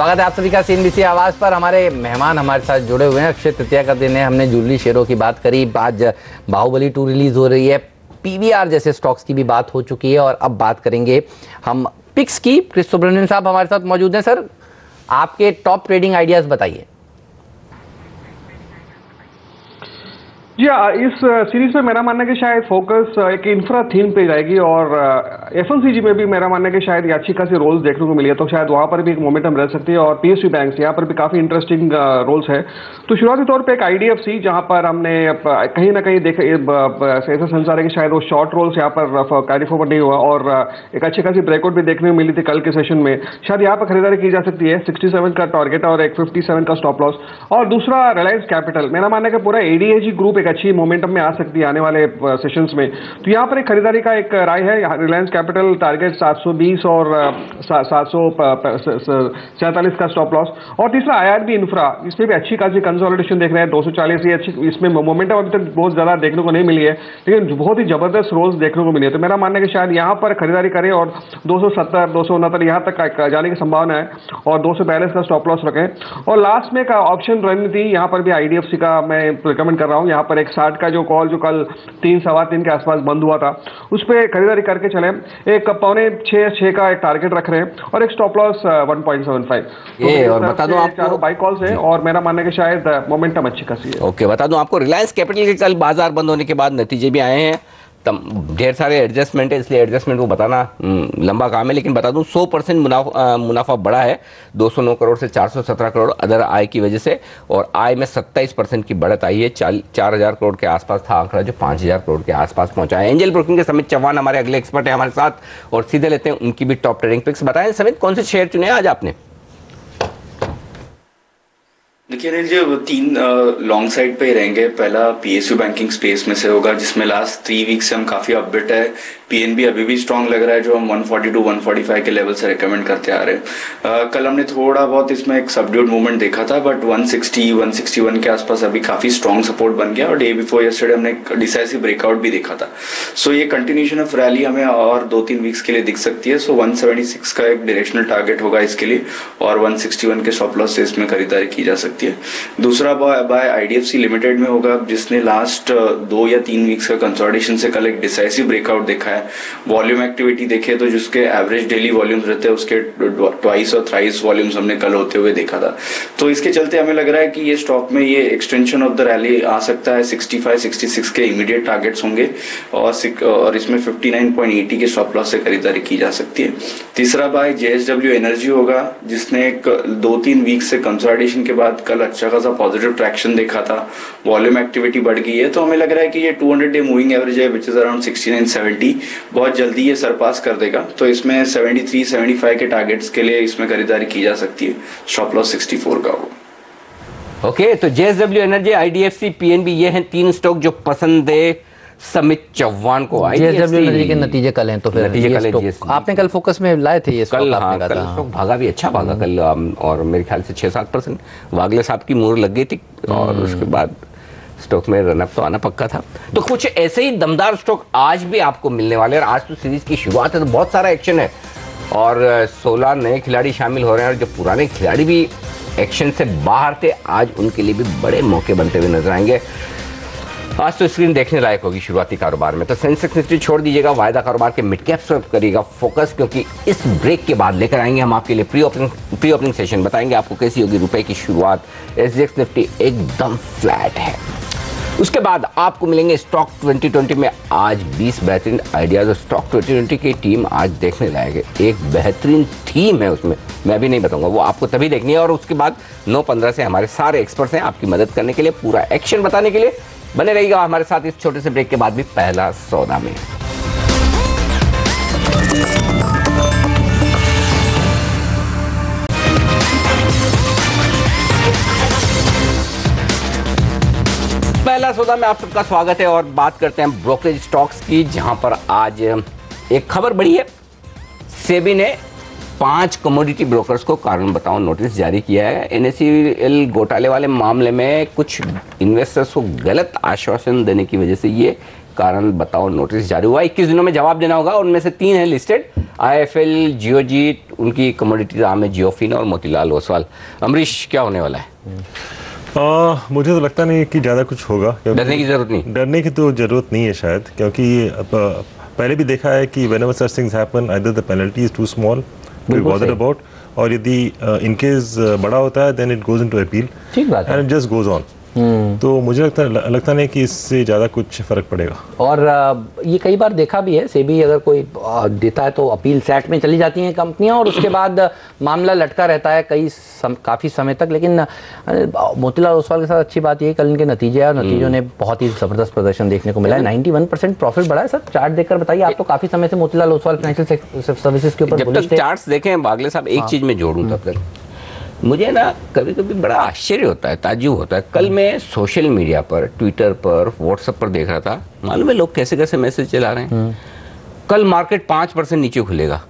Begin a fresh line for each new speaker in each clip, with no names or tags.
स्वागत है आप सभी का सीएनबीसी आवाज पर। हमारे मेहमान हमारे साथ जुड़े हुए हैं। अक्षय तृतीया का दिन है, हमने जूलरी शेयरों की बात करी, आज बाहुबली 2 रिलीज हो रही है, पीवीआर जैसे स्टॉक्स की भी बात हो चुकी है और अब बात करेंगे हम पिक्स की। क्रिस सुब्रमण्यन साहब हमारे साथ मौजूद हैं। सर, आपके टॉप ट्रेडिंग आइडियाज बताइए।
जी इस सीरीज में मेरा मानना है कि शायद फोकस एक इंफ्रा थीम पे जाएगी और एफएमसीजी में भी मेरा मानना है कि शायद अच्छी खासी रोल्स देखने को मिली है, तो शायद वहां पर भी एक मोमेंटम रह सकती है। और पीएसयू बैंक्स यहाँ पर भी काफी इंटरेस्टिंग रोल्स है। तो शुरुआती तौर पे एक आईडीएफसी जहां पर हमने कहीं ना कहीं देखे ऐसा संसार है कि शायद वो शॉर्ट रोल्स यहाँ पर कैरी फॉरवर्ड नहीं हुआ और एक अच्छी खासी ब्रेकआउट भी देखने को मिली थी कल के सेशन में। शायद यहाँ पर खरीदारी की जा सकती है। 67 का टारगेट और एक 57 का स्टॉप लॉस। और दूसरा रिलायंस कैपिटल, मेरा मानना है कि पूरा एडीएजी ग्रुप अच्छी मोमेंटम में आ सकती है आने वाले सेशंस में, तो यहाँ पर एक खरीदारी का एक राय है। रिलायंस कैपिटल टारगेट 720 और 747 का स्टॉप लॉस। और तीसरा आईआरबी इंफ्रा, इसमें भी अच्छी खासी कंसोलिडेशन देख रहे हैं, 240 ही अच्छी, इसमें मोमेंटम अभी तक बहुत ज्यादा देखने को नहीं मिली है, लेकिन बहुत ही जबरदस्त रोल्स देखने को मिली है। तो मेरा मानना है कि शायद यहाँ पर खरीदारी करें और 270 269 यहाँ तक जाने की संभावना है और 242 का स्टॉप लॉस रखें। और लास्ट में का ऑप्शन रणनीति, यहाँ पर भी आईडीएफसी का मैं रिकमेंड कर रहा हूँ। यहाँ पर एक 60 का जो कॉल जो कल 3 सवा 3 के आसपास बंद हुआ था, उस पर खरीदारी करके चले। एक 5.6 का एक टारगेट रख रहे हैं और एक स्टॉप लॉस 1.75।
ये और बता दूं आपको,
चारों बाई कॉल्स हैं और मेरा मानना है कि शायद मोमेंटम अच्छी खासी है।
ओके, बता दूं आपको, रिलायंस कैपिटल के कल बाजार बंद होने के बाद नतीजे भी आए हैं, ढेर सारे एडजस्टमेंट है, इसलिए एडजस्टमेंट को बताना लंबा काम है। लेकिन बता दूं 100% मुनाफा बढ़ा है, 209 करोड़ से 417 करोड़ अदर आय की वजह से, और आय में 27% की बढ़त आई है। 4000 करोड़ के आसपास था आंकड़ा, जो 5000 करोड़ के आसपास पहुंचा है। एंजल ब्रोकिंग के समित चौहान हमारे अगले एक्सपर्ट है हमारे साथ, और सीधे लेते हैं उनकी भी टॉप ट्रेडिंग पिक्स। बताएं समित, कौन से शेयर चुने आज आपने?
देखिए अनिल जी, 3 लॉन्ग साइड पे ही रहेंगे। पहला पीएसयू बैंकिंग स्पेस में से होगा, जिसमें लास्ट 3 वीक से हम काफी अपडेट है। पीएनबी अभी भी स्ट्रांग लग रहा है, जो हम 142 145 के लेवल से रिकमेंड करते आ रहे हैं। कल हमने थोड़ा बहुत इसमें एक सबड्यूड मूवमेंट देखा था, बट 160 161 के आसपास अभी काफी स्ट्रांग सपोर्ट बन गया, और डे बिफोर यस्टरडे हमने एक डिसाइसिव ब्रेकआउट भी देखा था। सो ये कंटिन्यूशन ऑफ रैली हमें और 2-3 वीक्स के लिए दिख सकती है। सो 176 का एक डायरेक्शनल टारगेट होगा इसके लिए, और 161 के स्टॉप लॉस से इसमें खरीदारी की जा सकती है। दूसरा बाय आईडीएफसी लिमिटेड में होगा, जिसने लास्ट 2 या 3 वीक्स का कंसोलिडेशन से कल एक डिसाइसिव ब्रेकआउट देखा है। वॉल्यूम एक्टिविटी देखे तो जिसके एवरेज डेली वॉल्यूम्स रहते हैं, उसके ट्वाइस और थ्राइस वॉल्यूम्स हमने कल होते हुए देखा था। तो इसके चलते हमें लग रहा है कि ये स्टॉक में ये एक्सटेंशन ऑफ द रैली आ सकता है। 65 66 के इमीडिएट टारगेट्स होंगे, और इसमें 59.80 के स्टॉप लॉस से खरीदारी की जा सकती है। तीसरा बाय जेएसडब्ल्यू एनर्जी होगा, जिसने एक 2-3 वीक से कंसोलिडेशन के बाद कल अच्छा खासा पॉजिटिव ट्रैक्शन देखा था, वॉल्यूम एक्टिविटी बढ़ गई है। तो हमें लग रहा है कि ये 200 डे मूविंग एवरेज है, विच इज अराउंड 69-70, बहुत जल्दी ये सरपास कर देगा। तो इसमें 73-75 के टारगेट्स के लिए इसमें खरीदारी की जा सकती है। स्टॉप लॉस 64 का होगा।
ओके, तो जेएसडब्ल्यू एनर्जी, आईडीएफसी, पीएनबी, ये हैं 3 स्टॉक जो पसंद है समित चौहान को।
जेएसडब्ल्यू एनर्जी के नतीजे कल हैं, तो फिर
नतीजे कल
आपने कल फोकस में लाए थे ये
कल। हाँ, कल स्टॉक भागा भी अच्छा भागा कल, और मेरे ख्याल से 6-7% वागले साहब की मोहर लग गई थी, और उसके बाद स्टॉक में रनअप तो आना पक्का था। तो कुछ ऐसे ही दमदार स्टॉक आज भी आपको मिलने वाले हैं। और आज तो सीरीज की शुरुआत है, तो बहुत सारा एक्शन है, और 16 नए खिलाड़ी शामिल हो रहे हैं, और जो पुराने खिलाड़ी भी एक्शन से बाहर थे, आज उनके लिए भी बड़े मौके बनते हुए नजर आएंगे। आज तो स्क्रीन देखने लायक होगी शुरुआती कारोबार में। तो सेंसेक्स निफ्टी छोड़ दीजिएगा, वायदा कारोबार के मिड कैप्स पर करिएगा फोकस, क्योंकि इस ब्रेक के बाद लेकर आएंगे हम आपके लिए प्री ओपनिंग सेशन। बताएंगे आपको कैसी होगी रुपए की शुरुआत। एसजीएक्स निफ्टी एकदम फ्लैट है। उसके बाद आपको मिलेंगे स्टॉक 2020 में आज 20 बेहतरीन आइडियाज, और स्टॉक 2020 की टीम आज देखने लायक है। एक बेहतरीन थीम है उसमें, मैं भी नहीं बताऊंगा, वो आपको तभी देखनी है। और उसके बाद 9-15 से हमारे सारे एक्सपर्ट्स हैं आपकी मदद करने के लिए, पूरा एक्शन बताने के लिए। बने रहिएगा हमारे साथ इस छोटे से ब्रेक के बाद भी पहला सौदा में। पहला सौदा में आप सबका स्वागत है, और बात करते हैं ब्रोकरेज स्टॉक्स की, जहां पर आज एक खबर बड़ी है। सेबी ने 5 कमोडिटी ब्रोकर्स को कारण बताओ नोटिस जारी किया है। एनएसईएल घोटाले वाले मामले में कुछ इन्वेस्टर्स को गलत आश्वासन देने की वजह से ये कारण बताओ नोटिस जारी हुआ, 21 दिनों में जवाब देना होगा। उनमें से 3 है लिस्टेड, IIFL, जियोजीत, उनकी कमोडिटी नाम है जियोफिन और मोतीलाल ओसवाल। अमरीश, क्या होने वाला है?
मुझे तो लगता नहीं कि ज़्यादा कुछ होगा।
डरने की जरूरत नहीं,
डरने की तो ज़रूरत नहीं है शायद, क्योंकि पहले भी देखा है कि whenever such things happen, either the penalty is too small to be bothered about, और यदि in case बड़ा होता है then it goes into appeal,
ठीक बात है,
and it just goes on। तो मुझे लगता नहीं कि इससे ज़्यादा कुछ फ़र्क पड़ेगा।
और ये कई बार देखा भी है, सेबी अगर कोई देता है तो अपील सेट में चली जाती हैं कंपनियां, और उसके बाद मामला लटका रहता है काफ़ी समय तक। लेकिन मोतीलाल ओसवाल के साथ अच्छी बात ये कल इनके नतीजे आए, और नतीजों ने बहुत ही ज़बरदस्त प्रदर्शन देखने को मिला है। 91% प्रॉफिट बढ़ा है। सर चार्ट देखकर बताइए, आप तो काफ़ी समय से मोतीलाल ओसवाल फाइनेंशियल सर्विसेज के ऊपर
जब तक चार्ट्स देखें बागले साहब, एक चीज़ में जोड़ूँ तब तक मुझे ना कभी कभी बड़ा आश्चर्य होता है, ताज्जुब होता है। कल मैं सोशल मीडिया पर, ट्विटर पर, व्हाट्सएप पर देख रहा था, मालूम है लोग कैसे कैसे मैसेज चला रहे हैं, कल मार्केट 5% नीचे खुलेगा।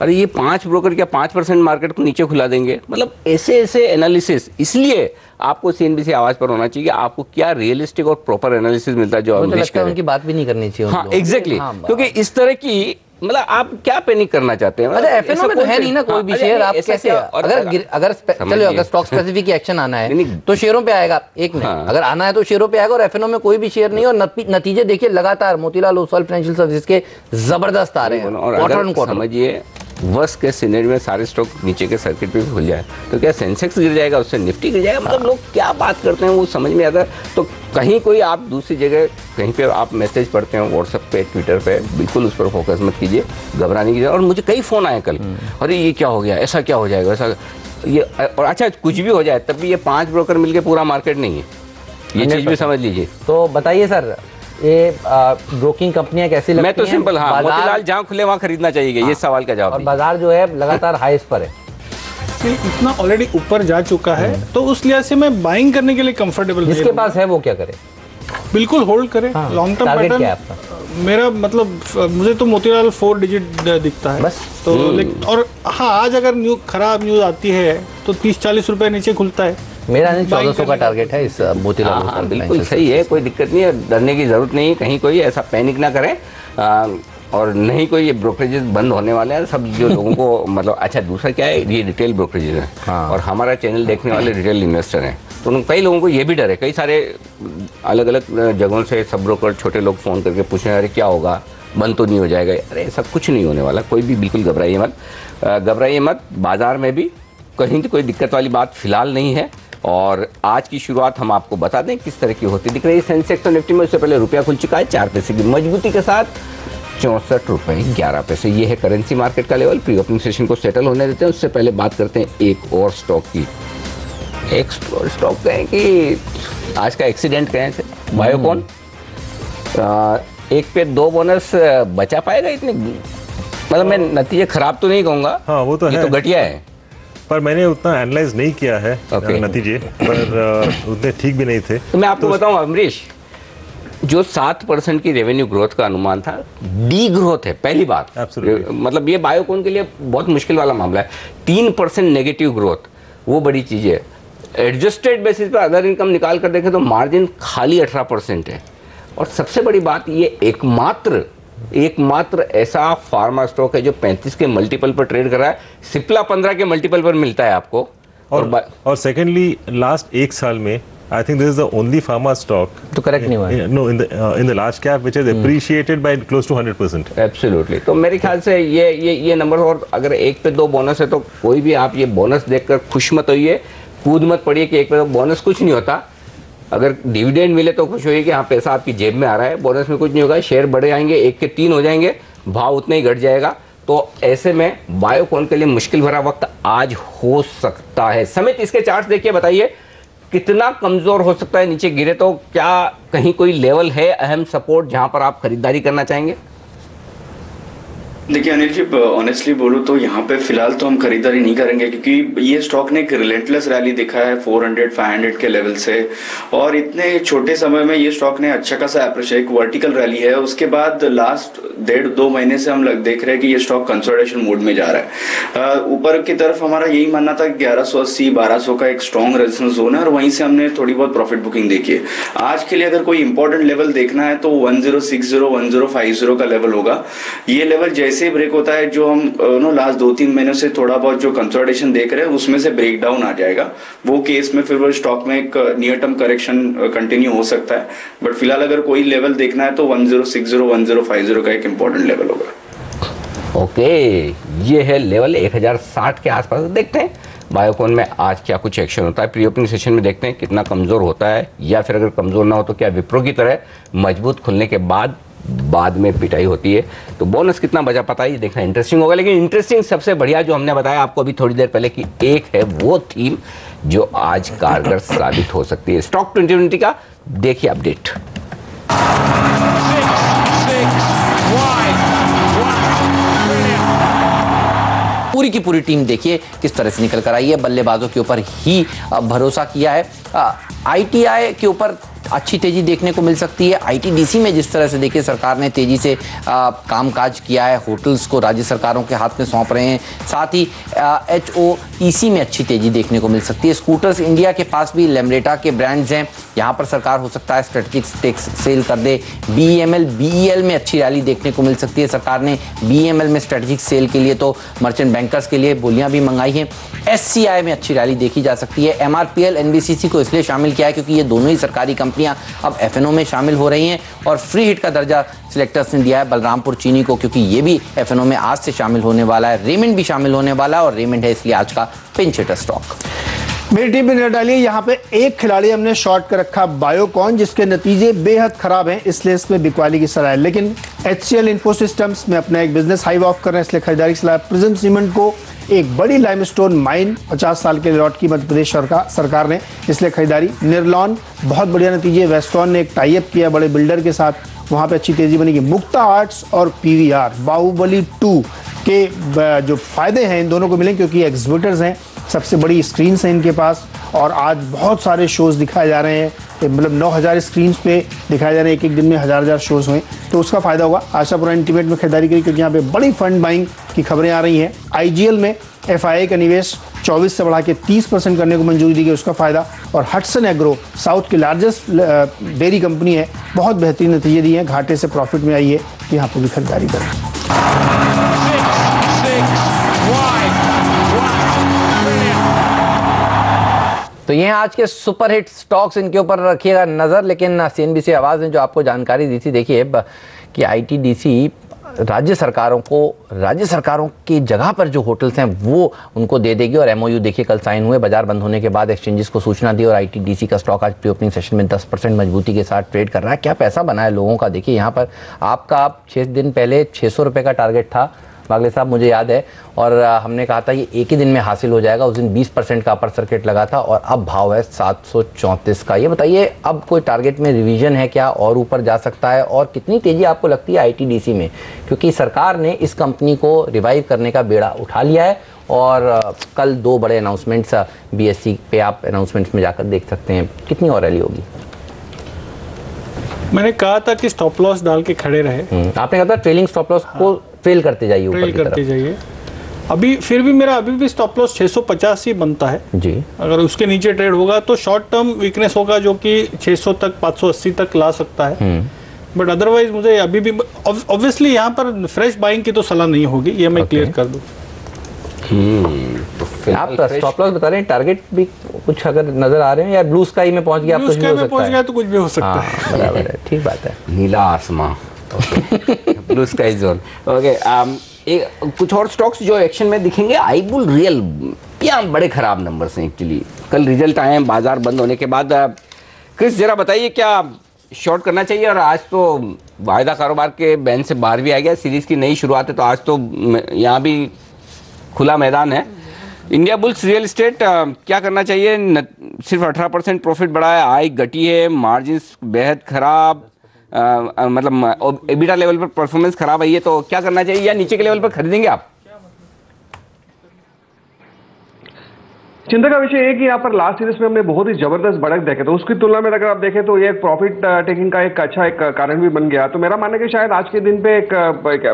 अरे ये 5 ब्रोकर क्या 5% मार्केट को नीचे खुला देंगे? मतलब ऐसे ऐसे एनालिसिस, इसलिए आपको CNBC आवाज पर होना चाहिए कि आपको क्या रियलिस्टिक और प्रॉपर एनालिसिस मिलता है जो
उनकी बात भी नहीं करनी चाहिए।
हाँ एग्जैक्टली, क्योंकि इस तरह की मतलब आप क्या पैनिक करना चाहते हैं?
अच्छा, एफएनओ में तो है नहीं ना कोई भी शेयर, आप कैसे अगर स्टॉक स्पेसिफिक एक्शन आना है तो शेयरों पे आएगा एक में, अगर आना है तो शेयरों पे आएगा, और एफएनओ में कोई भी शेयर नहीं। और नतीजे देखिए लगातार मोतीलाल ओसवाल फाइनेंशियल सर्विसेज के जबरदस्त आ रहे हैं।
और समझिए वर्स्ट के सिनेरियो में सारे स्टॉक नीचे के सर्किट पे भी खुल जाए तो क्या सेंसेक्स गिर जाएगा, उससे निफ्टी गिर जाएगा? मतलब लोग क्या बात करते हैं वो समझ में आता है। तो कहीं कोई आप दूसरी जगह कहीं पे आप मैसेज पढ़ते हैं व्हाट्सएप पे, ट्विटर पे, बिल्कुल उस पर फोकस मत कीजिए, घबराने की। और मुझे कई फ़ोन आए कल, अरे ये क्या हो गया, ऐसा क्या हो जाएगा, ऐसा ये, और अच्छा कुछ भी हो जाए तब भी ये 5 ब्रोकर मिलके पूरा मार्केट नहीं है, ये चीज़ भी समझ लीजिए।
तो बताइए सर, ये ब्रोकिंग कंपनियां कैसी लगती हैं?
मैं तो सिंपल, हाँ, मोतीलाल जहाँ खुले वहाँ खरीदना चाहिए, ये सवाल का जवाब।
और बाजार जो है लगातार हाईस पर है,
इतना ऑलरेडी ऊपर जा चुका है, तो उस लिहाज से मैं बाइंग करने के लिए कंफर्टेबल नहीं।
जिसके पास है वो क्या करे?
बिल्कुल होल्ड करे। लॉन्ग टर्म पैटर्न क्या है आपका? मेरा मतलब मुझे तो मोतीलाल 4 डिजिट दिखता है बस। तो और हाँ, आज अगर खराब न्यूज आती है तो 30-40 रुपए नीचे खुलता है।
मेरा 1400 का टारगेट है इस मोतीलाल।
हाँ, बिल्कुल सही है, कोई दिक्कत नहीं है, डरने की जरूरत नहीं है, कहीं कोई ऐसा पैनिक ना करें। और नहीं कोई ये ब्रोकरेजेस बंद होने वाले हैं सब जो लोगों को मतलब। अच्छा दूसरा क्या है, ये रिटेल ब्रोकरेजेस हैं। हाँ। और हमारा चैनल देखने वाले रिटेल इन्वेस्टर हैं, तो कई लोगों को ये भी डर है, कई सारे अलग अलग जगहों से सब ब्रोकर छोटे लोग फ़ोन करके पूछ रहे हैं अरे क्या होगा, बंद तो नहीं हो जाएगा? अरे ऐसा कुछ नहीं होने वाला, कोई भी बिल्कुल घबराइए मत। बाजार में भी कहीं कोई दिक्कत वाली बात फिलहाल नहीं है। और आज की शुरुआत हम आपको बता दें किस तरह की होती दिख रही है। सेंसेक्स और निफ्टी में उससे पहले रुपया खुल चुका है 4 पैसे की मजबूती के साथ, 64 रुपये 11 पैसे। ये है करेंसी मार्केट का लेवल। प्री ओपनिंग सेशन को सेटल होने देते हैं, उससे पहले बात करते हैं एक और स्टॉक की। एक स्टॉक कहें कि आज का एक्सीडेंट कहें थे, बायोकॉन। एक पे 2 बोनस बचा पाएगा इतने, मतलब मैं नतीजे खराब तो नहीं कहूँगा,
हाँ वो तो
ये
है,
तो घटिया है,
पर मैंने उतना एनालाइज नहीं किया है नतीजे, पर उतने ठीक भी नहीं थे।
तो मैं आपको बताऊं अमरीश, जो 7% की रेवेन्यू ग्रोथ का अनुमान था, डी ग्रोथ है पहली बार। मतलब ये बायोकॉन के लिए बहुत मुश्किल वाला मामला है। 3% नेगेटिव ग्रोथ, वो बड़ी चीज़ है। एडजस्टेड बेसिस पर अदर इनकम निकाल कर देखें तो मार्जिन खाली 18% है। और सबसे बड़ी बात, ये एकमात्र ऐसा फार्मा स्टॉक है जो 35 के मल्टीपल पर ट्रेड कर रहा है। सिप्ला 15 के मल्टीपल पर मिलता है आपको।
और सेकेंडली लास्ट 1 साल में I think this is the only pharma stock.
तो करेक्ट नहीं हुआ है।
No, in the large cap which is appreciated by close to 100%.
Absolutely. तो मेरे ख्याल से ये नंबर, और अगर 1 पे 2 बोनस है तो कोई भी आप ये बोनस देखकर खुश मत होइए, कूद मत पड़िए कि 1 पे 2 बोनस कुछ नहीं होता। अगर डिविडेंड मिले तो खुश होइए कि हाँ पैसा आपकी जेब में आ रहा है, बोनस में कुछ नहीं होगा। शेयर बढ़े आएंगे, 1 के 3 हो जाएंगे, भाव उतना ही घट जाएगा। तो ऐसे में बायोकॉन के लिए मुश्किल भरा वक्त आज हो सकता है। समित इसके चार्ट्स देखिए, बताइए कितना कमजोर हो सकता है नीचे गिरे तो? क्या कहीं कोई लेवल है अहम सपोर्ट जहां पर आप खरीदारी करना चाहेंगे?
देखिए अनिल जी, ऑनेस्टली बोलूं तो यहाँ पे फिलहाल तो हम खरीदारी नहीं करेंगे, क्योंकि ये स्टॉक ने एक रिलेंटलेस रैली दिखा है 400-500 के लेवल से, और इतने छोटे समय में ये स्टॉक ने अच्छा खासा अप्रिशिएट, एक वर्टिकल रैली है। उसके बाद लास्ट 1.5-2 महीने से हम देख रहे हैं कि ये स्टॉक कंसोलिडेशन मोड में जा रहा है। ऊपर की तरफ हमारा यही मानना था कि 1180 1200 का एक स्ट्रॉन्ग रेजिस्टेंस जोन है और वहीं से हमने थोड़ी बहुत प्रॉफिट बुकिंग देखी है। आज के लिए अगर कोई इंपॉर्टेंट लेवल देखना है तो 1060 1050 का लेवल होगा। ये लेवल जैसे ही ब्रेक होता है, जो हम लास्ट 2-3 महीनों से थोड़ा बहुत जो कंसोलिडेशन देख रहे हैं उसमें से ब्रेक डाउन आ जाएगा। वो केस में फिर वो स्टॉक में एक नियर टर्म करेक्शन कंटिन्यू हो सकता है, बट फिलहाल अगर कोई लेवल देखना है तो 1060 1050 का एक इंपॉर्टेंट लेवल होगा।
ओके, ये है लेवल 1060 के आसपास। देखते हैं बायोकॉन में आज क्या कुछ एक्शन होता है। प्री ओपनिंग सेशन में देखते हैं कितना कमजोर होता है, या फिर अगर कमजोर ना हो तो क्या विप्रो की तरह मजबूत खुलने के बाद में पिटाई होती है। तो बोनस कितना बचा पता ही देखना इंटरेस्टिंग होगा। लेकिन इंटरेस्टिंग सबसे बढ़िया जो हमने बताया आपको अभी थोड़ी देर पहले कि एक है वो थीम जो आज कारगर साबित हो सकती है। स्टॉक 2020 का देखिए अपडेट।
पूरी की पूरी टीम देखिए किस तरह से निकल कर आई है। बल्लेबाजों के ऊपर ही भरोसा किया है। ITI के ऊपर अच्छी तेजी देखने को मिल सकती है। ITDC में जिस तरह से देखिए सरकार ने तेजी से कामकाज किया है, होटल्स को राज्य सरकारों के हाथ में सौंप रहे हैं। साथ ही HOEC में अच्छी तेजी देखने को मिल सकती है। स्कूटर्स इंडिया के पास भी लेमरेटा के ब्रांड्स हैं, यहाँ पर सरकार हो सकता है स्ट्रेटेजिक स्टेक्स सेल कर दे। BEL में अच्छी रैली देखने को मिल सकती है। सरकार ने BEML में स्ट्रेटेजिक सेल के लिए तो मर्चेंट बैंकर्स के लिए बोलियां भी मंगाई हैं। SCI में अच्छी रैली देखी जा सकती है। MRPL NBCC को इसलिए शामिल किया है क्योंकि ये दोनों ही सरकारी कंपनियां अब FNO में शामिल हो रही हैं और फ्री हिट का दर्जा सिलेक्टर्स ने दिया है बलरामपुर चीनी को, क्योंकि ये भी FNO में आज से शामिल होने वाला है। रेमंड भी शामिल होने वाला है और रेमंड है इसलिए आज का पिंच हिटर स्टॉक।
मेरी टीम में नजर डालिए, यहाँ पे एक खिलाड़ी हमने शॉर्ट कर रखा बायोकॉन, जिसके नतीजे बेहद खराब हैं, इसलिए इसमें बिकवाली की सलाह है। लेकिन HCL इन्फोसिस्टम्स में अपना एक बिजनेस हाइव ऑफ कर रहे हैं, इसलिए खरीदारी की सलाह। प्रिज्म सीमेंट को एक बड़ी लाइमस्टोन माइन 50 साल के लॉट की मध्य प्रदेश सरकार ने, इसलिए खरीदारी। निर्लॉन बहुत बढ़िया नतीजे। वेस्टॉन ने एक टाइप किया बड़े बिल्डर के साथ, वहाँ पे अच्छी तेजी बनेगी। मुक्ता आर्ट्स और PVR बाहुबली 2 के जो फायदे हैं इन दोनों को मिलेंगे क्योंकि एग्जिबिटर्स हैं, सबसे बड़ी स्क्रीन्स हैं इनके पास और आज बहुत सारे शोज़ दिखाए जा रहे हैं। मतलब 9000 स्क्रीन्स पे दिखाए जा रहे हैं, एक दिन में हजार शोज़ हुए, तो उसका फायदा होगा। आशापुरा इंटीमेट में खरीदारी करी क्योंकि यहाँ पे बड़ी फंड बाइंग की खबरें आ रही हैं। IGL में FIA का निवेश 24 से बढ़ा के 30% करने को मंजूरी दी गई, उसका फायदा। और हटसन एग्रो साउथ की लार्जेस्ट डेयरी कंपनी है, बहुत बेहतरीन नतीजे दिए हैं, घाटे से प्रॉफिट में आई है, यहाँ पर भी खरीदारी करें।
तो ये हैं आज के सुपर हिट स्टॉक्स, इनके ऊपर रखिएगा नज़र। लेकिन CNBC आवाज़ ने जो आपको जानकारी दी थी, देखिए कि ITDC राज्य सरकारों की जगह पर जो होटल्स हैं वो उनको दे देगी और MOU देखिए कल साइन हुए। बाजार बंद होने के बाद एक्सचेंजेस को सूचना दी और ITDC का स्टॉक आज प्री ओपनिंग सेशन में 10% मजबूती के साथ ट्रेड कर रहा है। क्या पैसा बना है लोगों का, देखिए यहाँ पर आपका 6 दिन पहले 600 रुपये का टारगेट था बागले साहब, मुझे याद है, और हमने कहा था ये एक ही दिन में हासिल हो जाएगा। उस दिन 20% का अपर सर्किट लगा था और अब भाव है 734 का। ये बताइए अब कोई टारगेट में रिवीजन है क्या, और ऊपर जा सकता है, और कितनी तेजी आपको लगती है ITDC में, क्योंकि सरकार ने इस कंपनी को रिवाइव करने का बेड़ा उठा लिया है और कल 2 बड़े अनाउंसमेंट्स BSE पे आप अनाउंसमेंट्स में जाकर देख सकते हैं। कितनी और रैली होगी?
मैंने कहा था कि स्टॉप लॉस डाल के खड़े रहे।
आपने कहा था ट्रेलिंग स्टॉप लॉस को ट्रेल करते जाइए, ऊपर की तरफ
जाइए। अभी फिर भी मेरा अभी भी स्टॉप लॉस 650 ही बनता है
जी।
अगर उसके नीचे ट्रेड होगा तो शॉर्ट टर्म वीकनेस होगा जो कि 600 तक 580 तक ला सकता है। बट अदरवाइज मुझे अभी भी ऑब्वियसली यहाँ पर फ्रेश बाइंग की तो सलाह नहीं होगी, ये मैं क्लियर कर दूं।
आप स्टॉप लॉस बता रहे हैं, टारगेट भी कुछ अगर नजर आ रहे हैं या ब्लू स्काई में पहुंच गया,
ब्लू स्काई में पहुंच गया तो कुछ भी हो सकता है।
बराबर है, ठीक बात है।
नीला आसमां, ब्लू स्काई जोन। ओके, कुछ और स्टॉक्स जो एक्शन में दिखेंगे। आईबुल रियल क्या बड़े खराब नंबर्स हैं एक्चुअली, कल रिजल्ट आए हैं बाजार बंद होने के बाद। क्रिस जरा बताइए क्या शॉर्ट करना चाहिए? और आज तो वायदा कारोबार के बैन से बाहर भी आ गया, सीरीज की नई शुरुआत है, तो आज तो यहाँ भी खुला मैदान है। इंडिया बुल्स रियल एस्टेट क्या करना चाहिए? सिर्फ 18% प्रॉफिट बढ़ा है, आय घटी है, मार्जिन्स बेहद खराब, मतलब एबिटा लेवल पर परफॉर्मेंस खराब आई है, तो क्या करना चाहिए, या नीचे के लेवल पर खरीदेंगे आप?
चिंता का विषय है कि यहाँ पर लास्ट सीरीज में हमने बहुत ही जबरदस्त बढ़त देखे, तो उसकी तुलना में अगर आप देखें तो ये एक प्रॉफिट टेकिंग का एक अच्छा एक कारण भी बन गया। तो मेरा मानना है कि शायद आज के दिन पे एक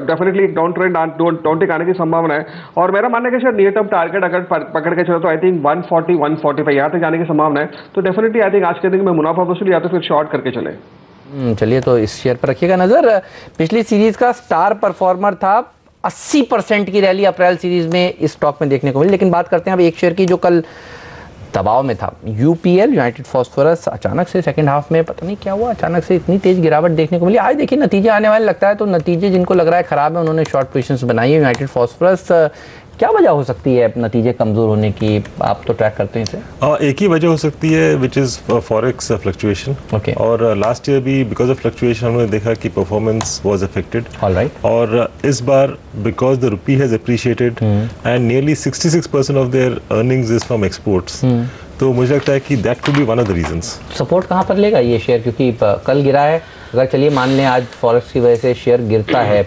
डेफिनेटली एक डाउन टेक आने की संभावना है, और मेरा मानना है कि शायद नियर टर्म टारगेट अगर पकड़ के चलो तो आई थिंक 140 145 यहाँ तक जाने की संभावना है। तो डेफिनेटली आई थिंक आज के दिन में मुनाफा वसूली या तो फिर शॉर्ट करके चले।
चलिए, तो इस शेयर पर रखिएगा नजर। पिछली सीरीज का स्टार परफॉर्मर था, 80% की रैली अप्रैल सीरीज में इस स्टॉक में देखने को मिली। लेकिन बात करते हैं अब एक शेयर की जो कल दबाव में था, यूपीएल, यूनाइटेड फॉस्फोरस। अचानक से सेकंड हाफ में पता नहीं क्या हुआ, अचानक से इतनी तेज गिरावट देखने को मिली। आज देखिए नतीजे आने वाले लगता है, तो नतीजे जिनको लग रहा है खराब है उन्होंने शॉर्ट पोजीशंस बनाई है। यूनाइटेड फॉस्फोरस, क्या वजह हो सकती है नतीजे कमजोर होने की? आप तो ट्रैक करते हैं इसे।
एक ही वजह हो सकती है which is forex fluctuation.
Okay.
और लास्ट ईयर भी बिकॉज ऑफ फ्लक्चुएशन हमने देखा कि परफॉर्मेंस वाज अफेक्टेड।
Alright.
और इस बार because the rupee has appreciated and nearly 66% of their earnings is from exports, तो मुझे लगता है कि that could be one of the reasons.
Support कहाँ पर लेगा ये शेयर? क्योंकि कल गिरा है, अगर चलिए मान लें आज फॉरेक्स की वजह से शेयर गिरता है,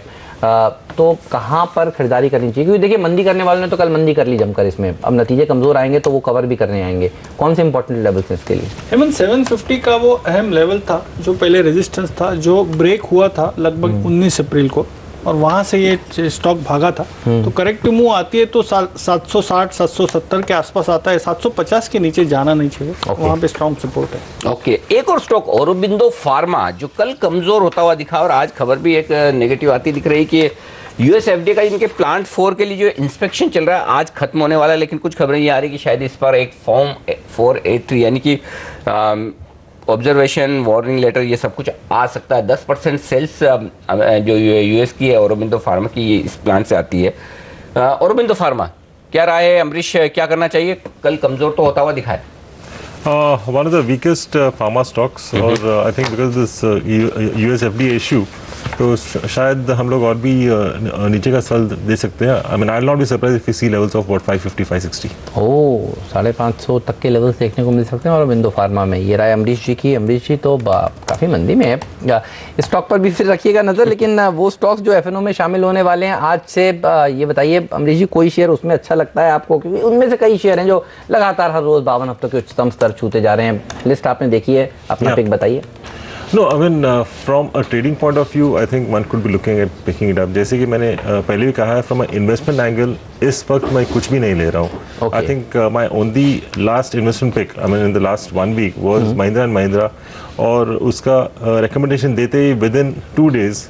तो कहाँ पर खरीदारी करनी चाहिए? क्योंकि देखिए मंदी करने वालों ने तो कल मंदी कर ली जमकर इसमें, अब नतीजे कमजोर आएंगे तो वो कवर भी करने आएंगे। कौन से इंपॉर्टेंट लेवल्स हैं इसके लिए?
हेमंत, 750 का वो अहम लेवल था जो पहले रेजिस्टेंस था, जो ब्रेक हुआ था लगभग 19 अप्रैल को, और वहां से ये स्टॉक भागा था। तो करेक्ट मूव आती है तो 760 770 के आसपास आता है, 750 के नीचे जाना नहीं चाहिए। वहां पे स्ट्रॉन्ग सपोर्ट है।
ओके, एक और स्टॉक औरोबिंदो फार्मा जो कल कमजोर होता हुआ दिखा, और आज खबर भी एक नेगेटिव आती दिख रही कि यूएस एफडीए का इनके प्लांट 4 के लिए जो इंस्पेक्शन चल रहा है आज खत्म होने वाला है। लेकिन कुछ खबरें ये आ रही कि शायद इस पर एक फॉर्म 483 यानी कि ऑब्जर्वेशन वार्निंग लेटर ये सब कुछ आ सकता है। 10% सेल्स जो यूएस की है औरोबिंदो फार्मा की, ये इस प्लांट से आती है। औरोबिंदो फार्मा, क्या राय है अमरीश, क्या करना चाहिए? कल कमजोर तो होता हुआ दिखा है।
One of the weakest pharma stocks, और I think because this US FDA issue, तो शायद हम लोग और भी नीचे का सवाल दे सकते हैं। I mean, I'll not be surprised if we see levels of what 550, 560.
ओह, 550 तक के लेवल्स देखने को मिल सकते हैं औरोबिंदो फार्मा में। ये राय अमरीश जी की। अमरीश जी तो काफ़ी मंदी में है, स्टॉक पर भी फिर रखिएगा नज़र। लेकिन वो स्टॉक्स जो एफएनओ में शामिल होने वाले हैं आज से, ये बताइए अमरीश जी, कोई शेयर उसमें अच्छा लगता है आपको? क्योंकि उनमें से कई शेयर हैं जो लगातार हर रोज़ 52 हफ्तों के उच्चतम स्तर छूते जा रहे हैं। लिस्ट आपने देखी है, अपना पिक बताइए।
No, I mean from a trading point of view, I think one could be looking at picking it up. जैसे कि मैंने पहले भी कहा है, from an investment angle, इस वक्त मैं कुछ भी नहीं ले रहा हूँ।
Okay.
I think my only last investment pick, I mean in the last 1 week, was Mahindra and Mahindra, और उसका recommendation देते ही within 2 days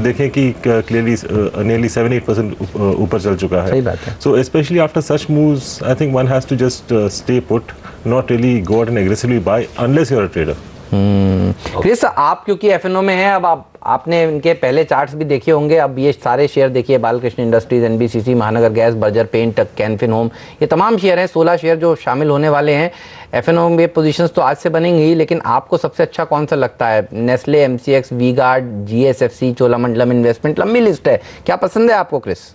देखें कि clearly nearly 7-8% ऊपर चल चुका है।
सही बात है।
So especially after such moves, I think one has to just stay put, not really go out and aggressively buy unless you're a trader.
Chris, आप क्योंकि एफएनओ में हैं, अब आपने इनके पहले चार्ट्स भी देखे होंगे। अब ये सारे शेयर देखिए, Balkrishna Industries, NBCC, Mahanagar Gas, Berger Paint, Canfin Home, ये तमाम शेयर हैं। 16 शेयर जो शामिल होने वाले हैं एफएनओ में। पोजीशंस तो आज से बनेंगी, लेकिन आपको सबसे अच्छा कौन सा लगता है? Nestle, MCX, V Guard, GSFC, Cholamandalam Investment, लंबी लिस्ट है, क्या पसंद है आपको क्रिस?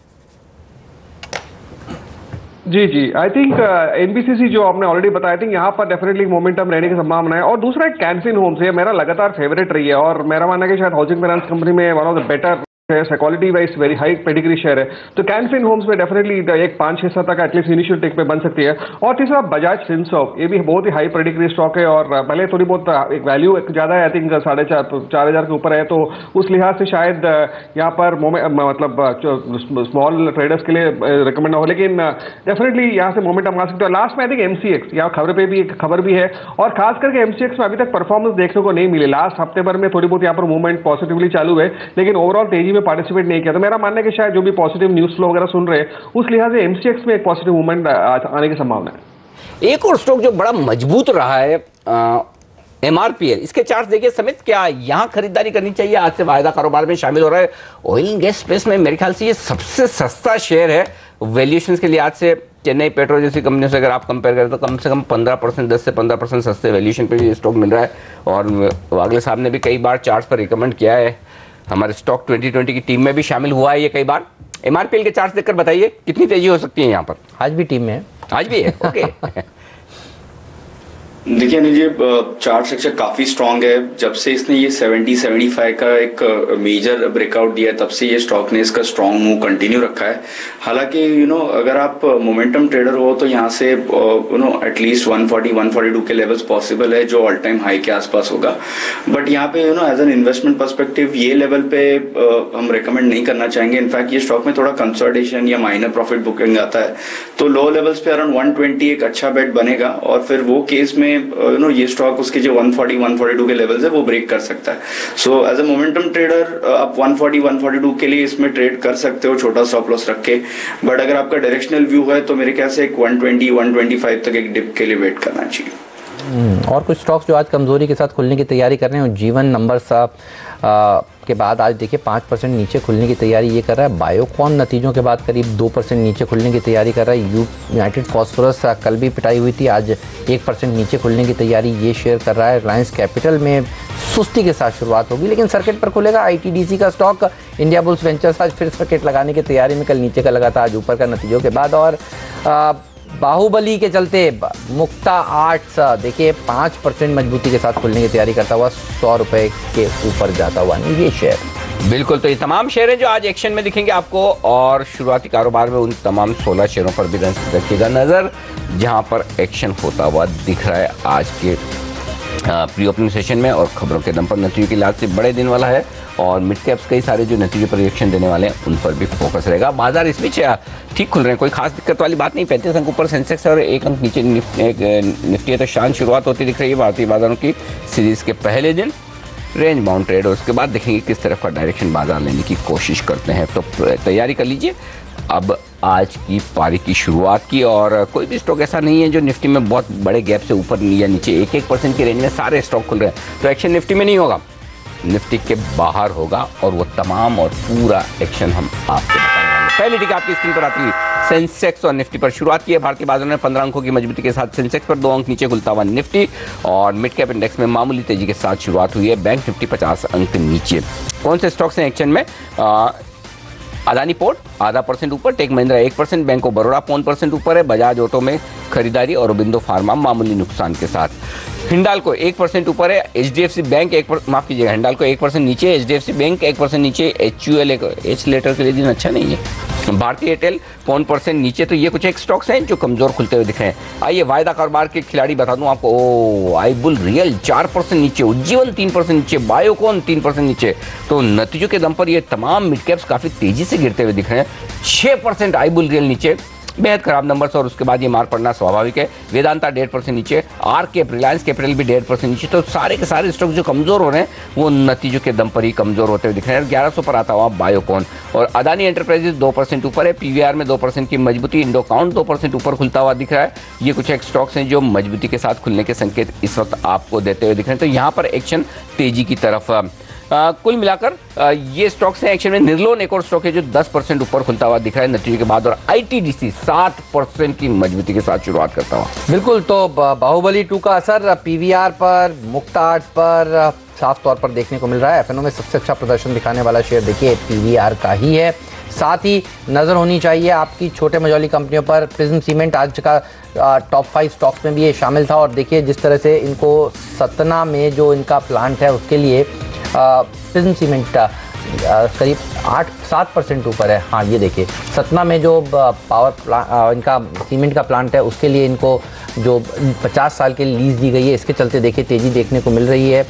जी जी, आई थिंक एनबीसीसी जो आपने ऑलरेडी बताया थी, यहाँ पर डेफिनेटली मोमेंटम रहने की संभावना है। और दूसरा एक कैनफिन होम्स है, मेरा लगातार फेवरेट रही है, और मेरा मानना है कि शायद हाउसिंग फाइनेंस कंपनी में one of the better quality wise very high pedigree share है। तो कैनफिन होम्स में डेफिनेटली एक 5-6 तक एटलीस्ट इनिशियल टेक पे बन सकती है। और तीसरा बजाज फिनसॉफ्ट, ये भी बहुत ही हाई पेडिग्री स्टॉक है, और पहले थोड़ी बहुत एक वैल्यू ज्यादा है, आई थिंक 4,500 के ऊपर है। तो उस लिहाज से शायद यहाँ पर मतलब स्मॉल ट्रेडर्स के लिए रिकमेंड हो, लेकिन डेफिनेटली यहाँ से मोमेंटम आ सकता है। लास्ट में आई थिंक एमसीएक्स, यहाँ खबर पे भी एक खबर भी है, और खास करके एमसीएक्स में अभी तक परफॉर्मेंस देखने को नहीं मिली। लास्ट हफ्ते भर में थोड़ी बहुत यहाँ पर मूवमेंट पॉजिटिवली चालू है, लेकिन ओवरऑल तेजी में पार्टिसिपेट नहीं किया। तो मेरा मानना है कि शायद जो भी पॉजिटिव न्यूज़ फ्लो वगैरह सुन रहे हैं, उस लिहाज से एमसीएक्स में एक पॉजिटिव मूवमेंट आने की संभावना है।
एक और स्टॉक जो बड़ा मजबूत रहा है एमआरपीएल, इसके चार्ट देखिए समित, क्या यहाँ खरीदारी करनी चाहिए? आज से वायदा कारोबार में शामिल हो रहा है। ऑयल एंड गैस स्पेस में मेरे ख्याल से ये सबसे सस्ता शेयर है वैल्यूएशन के लिहाज से। चेन्नई पेट्रो जैसी कंपनियों से अगर आप कंपेयर करें तो कम से कम 15%, 10 से 15% सस्ते वैल्यूएशन पे ये स्टॉक मिल रहा है। और वागले साहब ने भी कई बार चार्ट्स पर रिकमेंड किया है, हमारे स्टॉक 2020 की टीम में भी शामिल हुआ है ये कई बार। एमआरपीएल के चार्ट्स देखकर बताइए कितनी तेजी हो सकती है यहाँ पर?
आज भी टीम में है।
आज भी है, ओके।
देखिए अनिल जी, चार्ट स्ट्रक्चर काफी स्ट्रांग है। जब से इसने ये 70-75 का एक मेजर ब्रेकआउट दिया तब से ये स्टॉक ने इसका स्ट्रांग मूव कंटिन्यू रखा है। हालांकि अगर आप मोमेंटम ट्रेडर हो तो यहाँ से एटलीस्ट 140-142 के लेवल्स पॉसिबल है, जो ऑल टाइम हाई के आसपास होगा। बट यहाँ पे एज एन इन्वेस्टमेंट पर्सपेक्टिव ये लेवल पे हम रिकमेंड नहीं करना चाहेंगे। इनफैक्ट ये स्टॉक में थोड़ा कंसोलिडेशन या माइनर प्रॉफिट बुकिंग आता है, तो लो लेवल्स पे अराउंड 120 एक अच्छा बेट बनेगा, और फिर वो केस में ये स्टॉक उसके जो 140-142 के लेवल्स है वो ब्रेक कर सकता है। So as a momentum trader आप 140-142 के लिए इसमें ट्रेड कर सकते हो, छोटा स्टॉप लॉस रख के। बट अगर आपका डायरेक्शनल व्यू है तो मेरे ख्याल से एक 120-125 तक एक डिप के लिए वेट करना चाहिए।
और कुछ स्टॉक्स जो आज कमजोरी के साथ खुलने की तैयारी कर रहे हैं, जीवन नंबर के बाद आज देखिए 5% नीचे खुलने की तैयारी ये कर रहा है। बायोकॉन नतीजों के बाद करीब 2% नीचे खुलने की तैयारी कर रहा है। यूनाइटेड फॉस्फोरस कल भी पिटाई हुई थी, आज 1% नीचे खुलने की तैयारी ये शेयर कर रहा है। रिलायंस कैपिटल में सुस्ती के साथ शुरुआत होगी लेकिन सर्किट पर खुलेगा। ITDC का स्टॉक इंडिया बुल्स वेंचर्स आज फिर सर्किट लगाने की तैयारी में, कल नीचे का लगा था, आज ऊपर का नतीजों के बाद। और बाहुबली के चलते मुक्ता आर्ट्स देखिए 5% मजबूती के साथ खुलने की तैयारी करता हुआ 100 रुपए के ऊपर जाता हुआ ये शेयर।
बिल्कुल, तो ये तमाम शेयर हैं जो आज एक्शन में दिखेंगे आपको, और शुरुआती कारोबार में उन तमाम 16 शेयरों पर भी रखिएगा नजर जहां पर एक्शन होता हुआ दिख रहा है आज के प्री ओपनिंग सेशन में। और खबरों के दम पर नतीजों की लास्ट से बड़े दिन वाला है, और मिड कैप्स कई सारे जो नतीजे पर रिएक्शन देने वाले हैं उन पर भी फोकस रहेगा। बाजार इस बीच ठीक खुल रहे हैं, कोई खास दिक्कत वाली बात नहीं। 35 अंक ऊपर सेंसेक्स और 1 अंक नीचे निफ्टी है, तो शांत शुरुआत होती दिख रही है भारतीय बाजारों की सीरीज के पहले दिन। रेंज बाउंड ट्रेड, और उसके बाद देखेंगे किस तरफ का डायरेक्शन बाजार लेने की कोशिश करते हैं। तो तैयारी कर लीजिए अब आज की पारी की शुरुआत की। और कोई भी स्टॉक ऐसा नहीं है जो निफ्टी में बहुत बड़े गैप से ऊपर या नीचे 1% की रेंज में सारे स्टॉक खुल रहे हैं, तो एक्शन निफ्टी में नहीं होगा, निफ्टी के बाहर होगा, और वो तमाम और पूरा एक्शन हम आपको बताएंगे। पहली टिक आपकी स्क्रीन पर आती है सेंसेक्स और निफ्टी पर शुरुआत की है भारतीय बाजार ने 15 अंकों की मजबूती के साथ सेंसेक्स पर 2 अंक नीचे खुलता हुआ निफ्टी, और मिड कैप इंडेक्स में मामूली तेजी के साथ शुरुआत हुई है। बैंक निफ्टी 50 अंक नीचे। कौन से स्टॉक्स हैं एक्शन में? अदानी पोर्ट आधा % ऊपर, Tech Mahindra 1%, Bank of Baroda 1% ऊपर है, बजाज ऑटो में खरीदारी और अरबिंदो फार्मा मामूली नुकसान के साथ। हिंडाल्को 1% ऊपर है, HDFC बैंक हिंडाल्को 1% नीचे, HDFC बैंक 1% नीचे, HUL एच लेटर के लिए दिन अच्छा नहीं है। भारतीय एयरटेल 1% नीचे। तो ये कुछ एक स्टॉक्स हैं जो कमजोर खुलते हुए दिख रहे हैं। आइए वायदा कारोबार के खिलाड़ी बता दूं आपको। आईबुल रियल 4% नीचे, उज्जीवन 3% नीचे, बायोकॉन 3% नीचे। तो नतीजों के दम पर ये तमाम मिड कैप्स काफी तेजी से गिरते हुए दिख रहे हैं। 6% आईबुल रियल नीचे, बेहद खराब नंबर्स, और उसके बाद ये मार पड़ना स्वाभाविक है। वेदांता 1.5% नीचे, रिलायंस कैपिटल भी 1.5% नीचे। तो सारे के सारे स्टॉक जो कमजोर हो रहे हैं वो नतीजों के दम पर ही कमजोर होते हुए दिख रहे हैं। 1100 पर आता हुआ बायोकॉन, और अदानी एंटरप्राइजेज 2% ऊपर है, PVR में 2% की मजबूती, इंडो काउंट 2% ऊपर खुलता हुआ दिख रहा है। ये कुछ एक स्टॉक्स हैं जो मजबूती के साथ खुलने के संकेत इस वक्त आपको देते हुए दिख रहे हैं। तो यहाँ पर एक्शन तेजी की तरफ। कुल मिलाकर ये स्टॉक्स हैं एक्शन में। निर्लोन एक और स्टॉक है जो 10% ऊपर खुलता हुआ दिख रहा है नतीजे के बाद, और ITDC 7% की मजबूती के साथ शुरुआत करता हुआ।
बिल्कुल, तो बाहुबली 2 का असर PVR पर, मुक्ता आर्ट्स पर साफ तौर पर देखने को मिल रहा है। FNO में सबसे अच्छा प्रदर्शन दिखाने वाला शेयर देखिए PVR का ही है। साथ ही नज़र होनी चाहिए आपकी छोटे मझौली कंपनियों पर। प्रिज्म सीमेंट आज का टॉप 5 स्टॉक्स में भी ये शामिल था, और देखिए जिस तरह से इनको सतना में जो इनका प्लांट है उसके लिए प्रिज्म सीमेंट करीब 8-7% ऊपर है। हाँ, ये देखिए सतना में जो इनका सीमेंट का प्लांट है उसके लिए इनको जो 50 साल के लीज दी गई है, इसके चलते देखिए तेज़ी देखने को मिल रही है।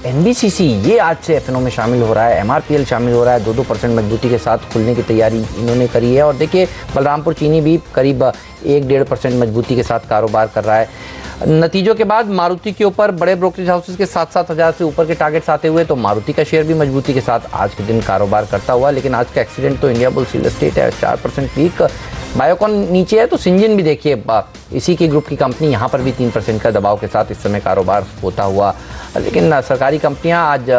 NBCC ये आज से FNO में शामिल हो रहा है, MRPL शामिल हो रहा है, 2-2% मजबूती के साथ खुलने की तैयारी इन्होंने करी है। और देखिए बलरामपुर चीनी भी करीब 1-1.5% मजबूती के साथ कारोबार कर रहा है। नतीजों के बाद मारुति के ऊपर बड़े ब्रोकरेज हाउसेस के 7-7 हज़ार से ऊपर के टारगेट्स आते हुए, तो मारुति का शेयर भी मजबूती के साथ आज के दिन कारोबार करता हुआ। लेकिन आज का एक्सीडेंट तो इंडिया बुल्स रियल एस्टेट है, 4% वीक। बायोकॉन नीचे है, तो सिंजन भी देखिए इसी के ग्रुप की कंपनी, यहाँ पर भी 3% का दबाव के साथ इस समय कारोबार होता हुआ। लेकिन सरकारी कंपनियाँ आज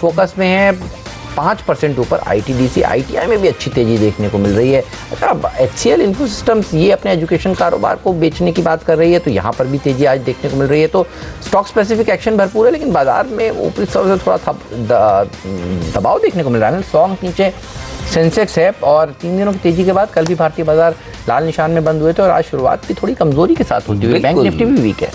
फोकस में हैं। 5% ऊपर ITDC, ITI में भी अच्छी तेजी देखने को मिल रही है। अच्छा, HCL इन्फोसिस्टम्स ये अपने एजुकेशन कारोबार को बेचने की बात कर रही है, तो यहाँ पर भी तेजी आज देखने को मिल रही है। तो स्टॉक स्पेसिफिक एक्शन भरपूर है, लेकिन बाजार में ऊपरी स्तर से थोड़ा दबाव देखने को मिल रहा है। 100 अंक नीचे सेंसेक्स है और 3 दिनों की तेजी के बाद कल भी भारतीय बाजार लाल निशान में बंद हुए थे और आज शुरुआत भी थोड़ी कमजोरी के साथ होती हुई। बैंक निफ्टी भी वीक है।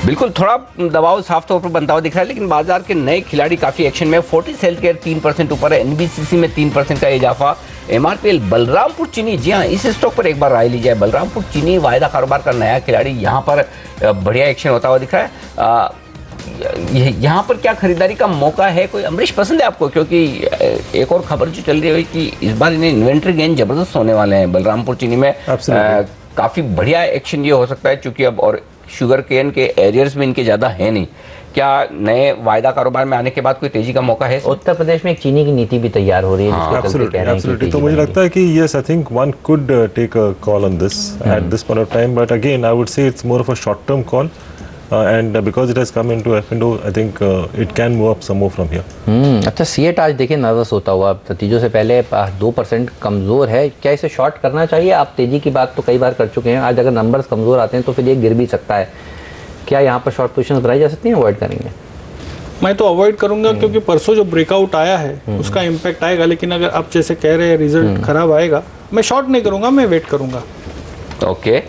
बिल्कुल, थोड़ा दबाव साफ तौर पर बनता हुआ दिख रहा है, लेकिन बाजार के नए खिलाड़ी काफी एक्शन में। फोर्टिस हेल्थकेयर 3% ऊपर है, एनबीसीसी में 3% का इजाफा। एमआरपीएल बलरामपुर चीनी, जी हाँ, इस स्टॉक पर एक बार राय ली जाए। बलरामपुर चीनी वायदा कारोबार का नया खिलाड़ी, यहाँ पर बढ़िया एक्शन होता हुआ दिख रहा है। यहाँ पर क्या खरीदारी का मौका है? कोई अमरीश पसंद है आपको? क्योंकि एक और खबर जो चल रही है कि इस बार इन्हें इन्वेंट्री गेन जबरदस्त होने वाले हैं बलरामपुर चीनी में। काफी बढ़िया एक्शन ये हो सकता है, चूंकि अब और शुगर केन के एरियर्स में इनके ज्यादा है नहीं। क्या नए वायदा कारोबार में आने के बाद कोई तेजी का मौका है?
उत्तर प्रदेश में एक चीनी की नीति भी तैयार हो रही है।
तो मुझे लगता है कि yes, I think one could take a call on this at this point of time, but again I would say it's more of a short term call. And because it has come into F&O, I think it can move up some more from here.
अच्छा, CEAT आज देखिए nervous होता हुआ, नतीजों से पहले 2% कमज़ोर है। क्या इसे शॉर्ट करना चाहिए? आप तेज़ी की बात तो कई बार कर चुके हैं, आज अगर नंबर्स कमज़ोर आते हैं तो फिर ये गिर भी सकता है। क्या यहाँ पर शॉर्ट पोजीशंस बनाई जा सकती हैं? अवॉइड करेंगे?
मैं तो अवॉइड करूंगा, क्योंकि परसों जो ब्रेकआउट आया है उसका इम्पैक्ट आएगा, लेकिन अगर आप जैसे कह रहे हैं रिजल्ट खराब आएगा, मैं शॉर्ट नहीं करूंगा, मैं वेट करूंगा।
ओके,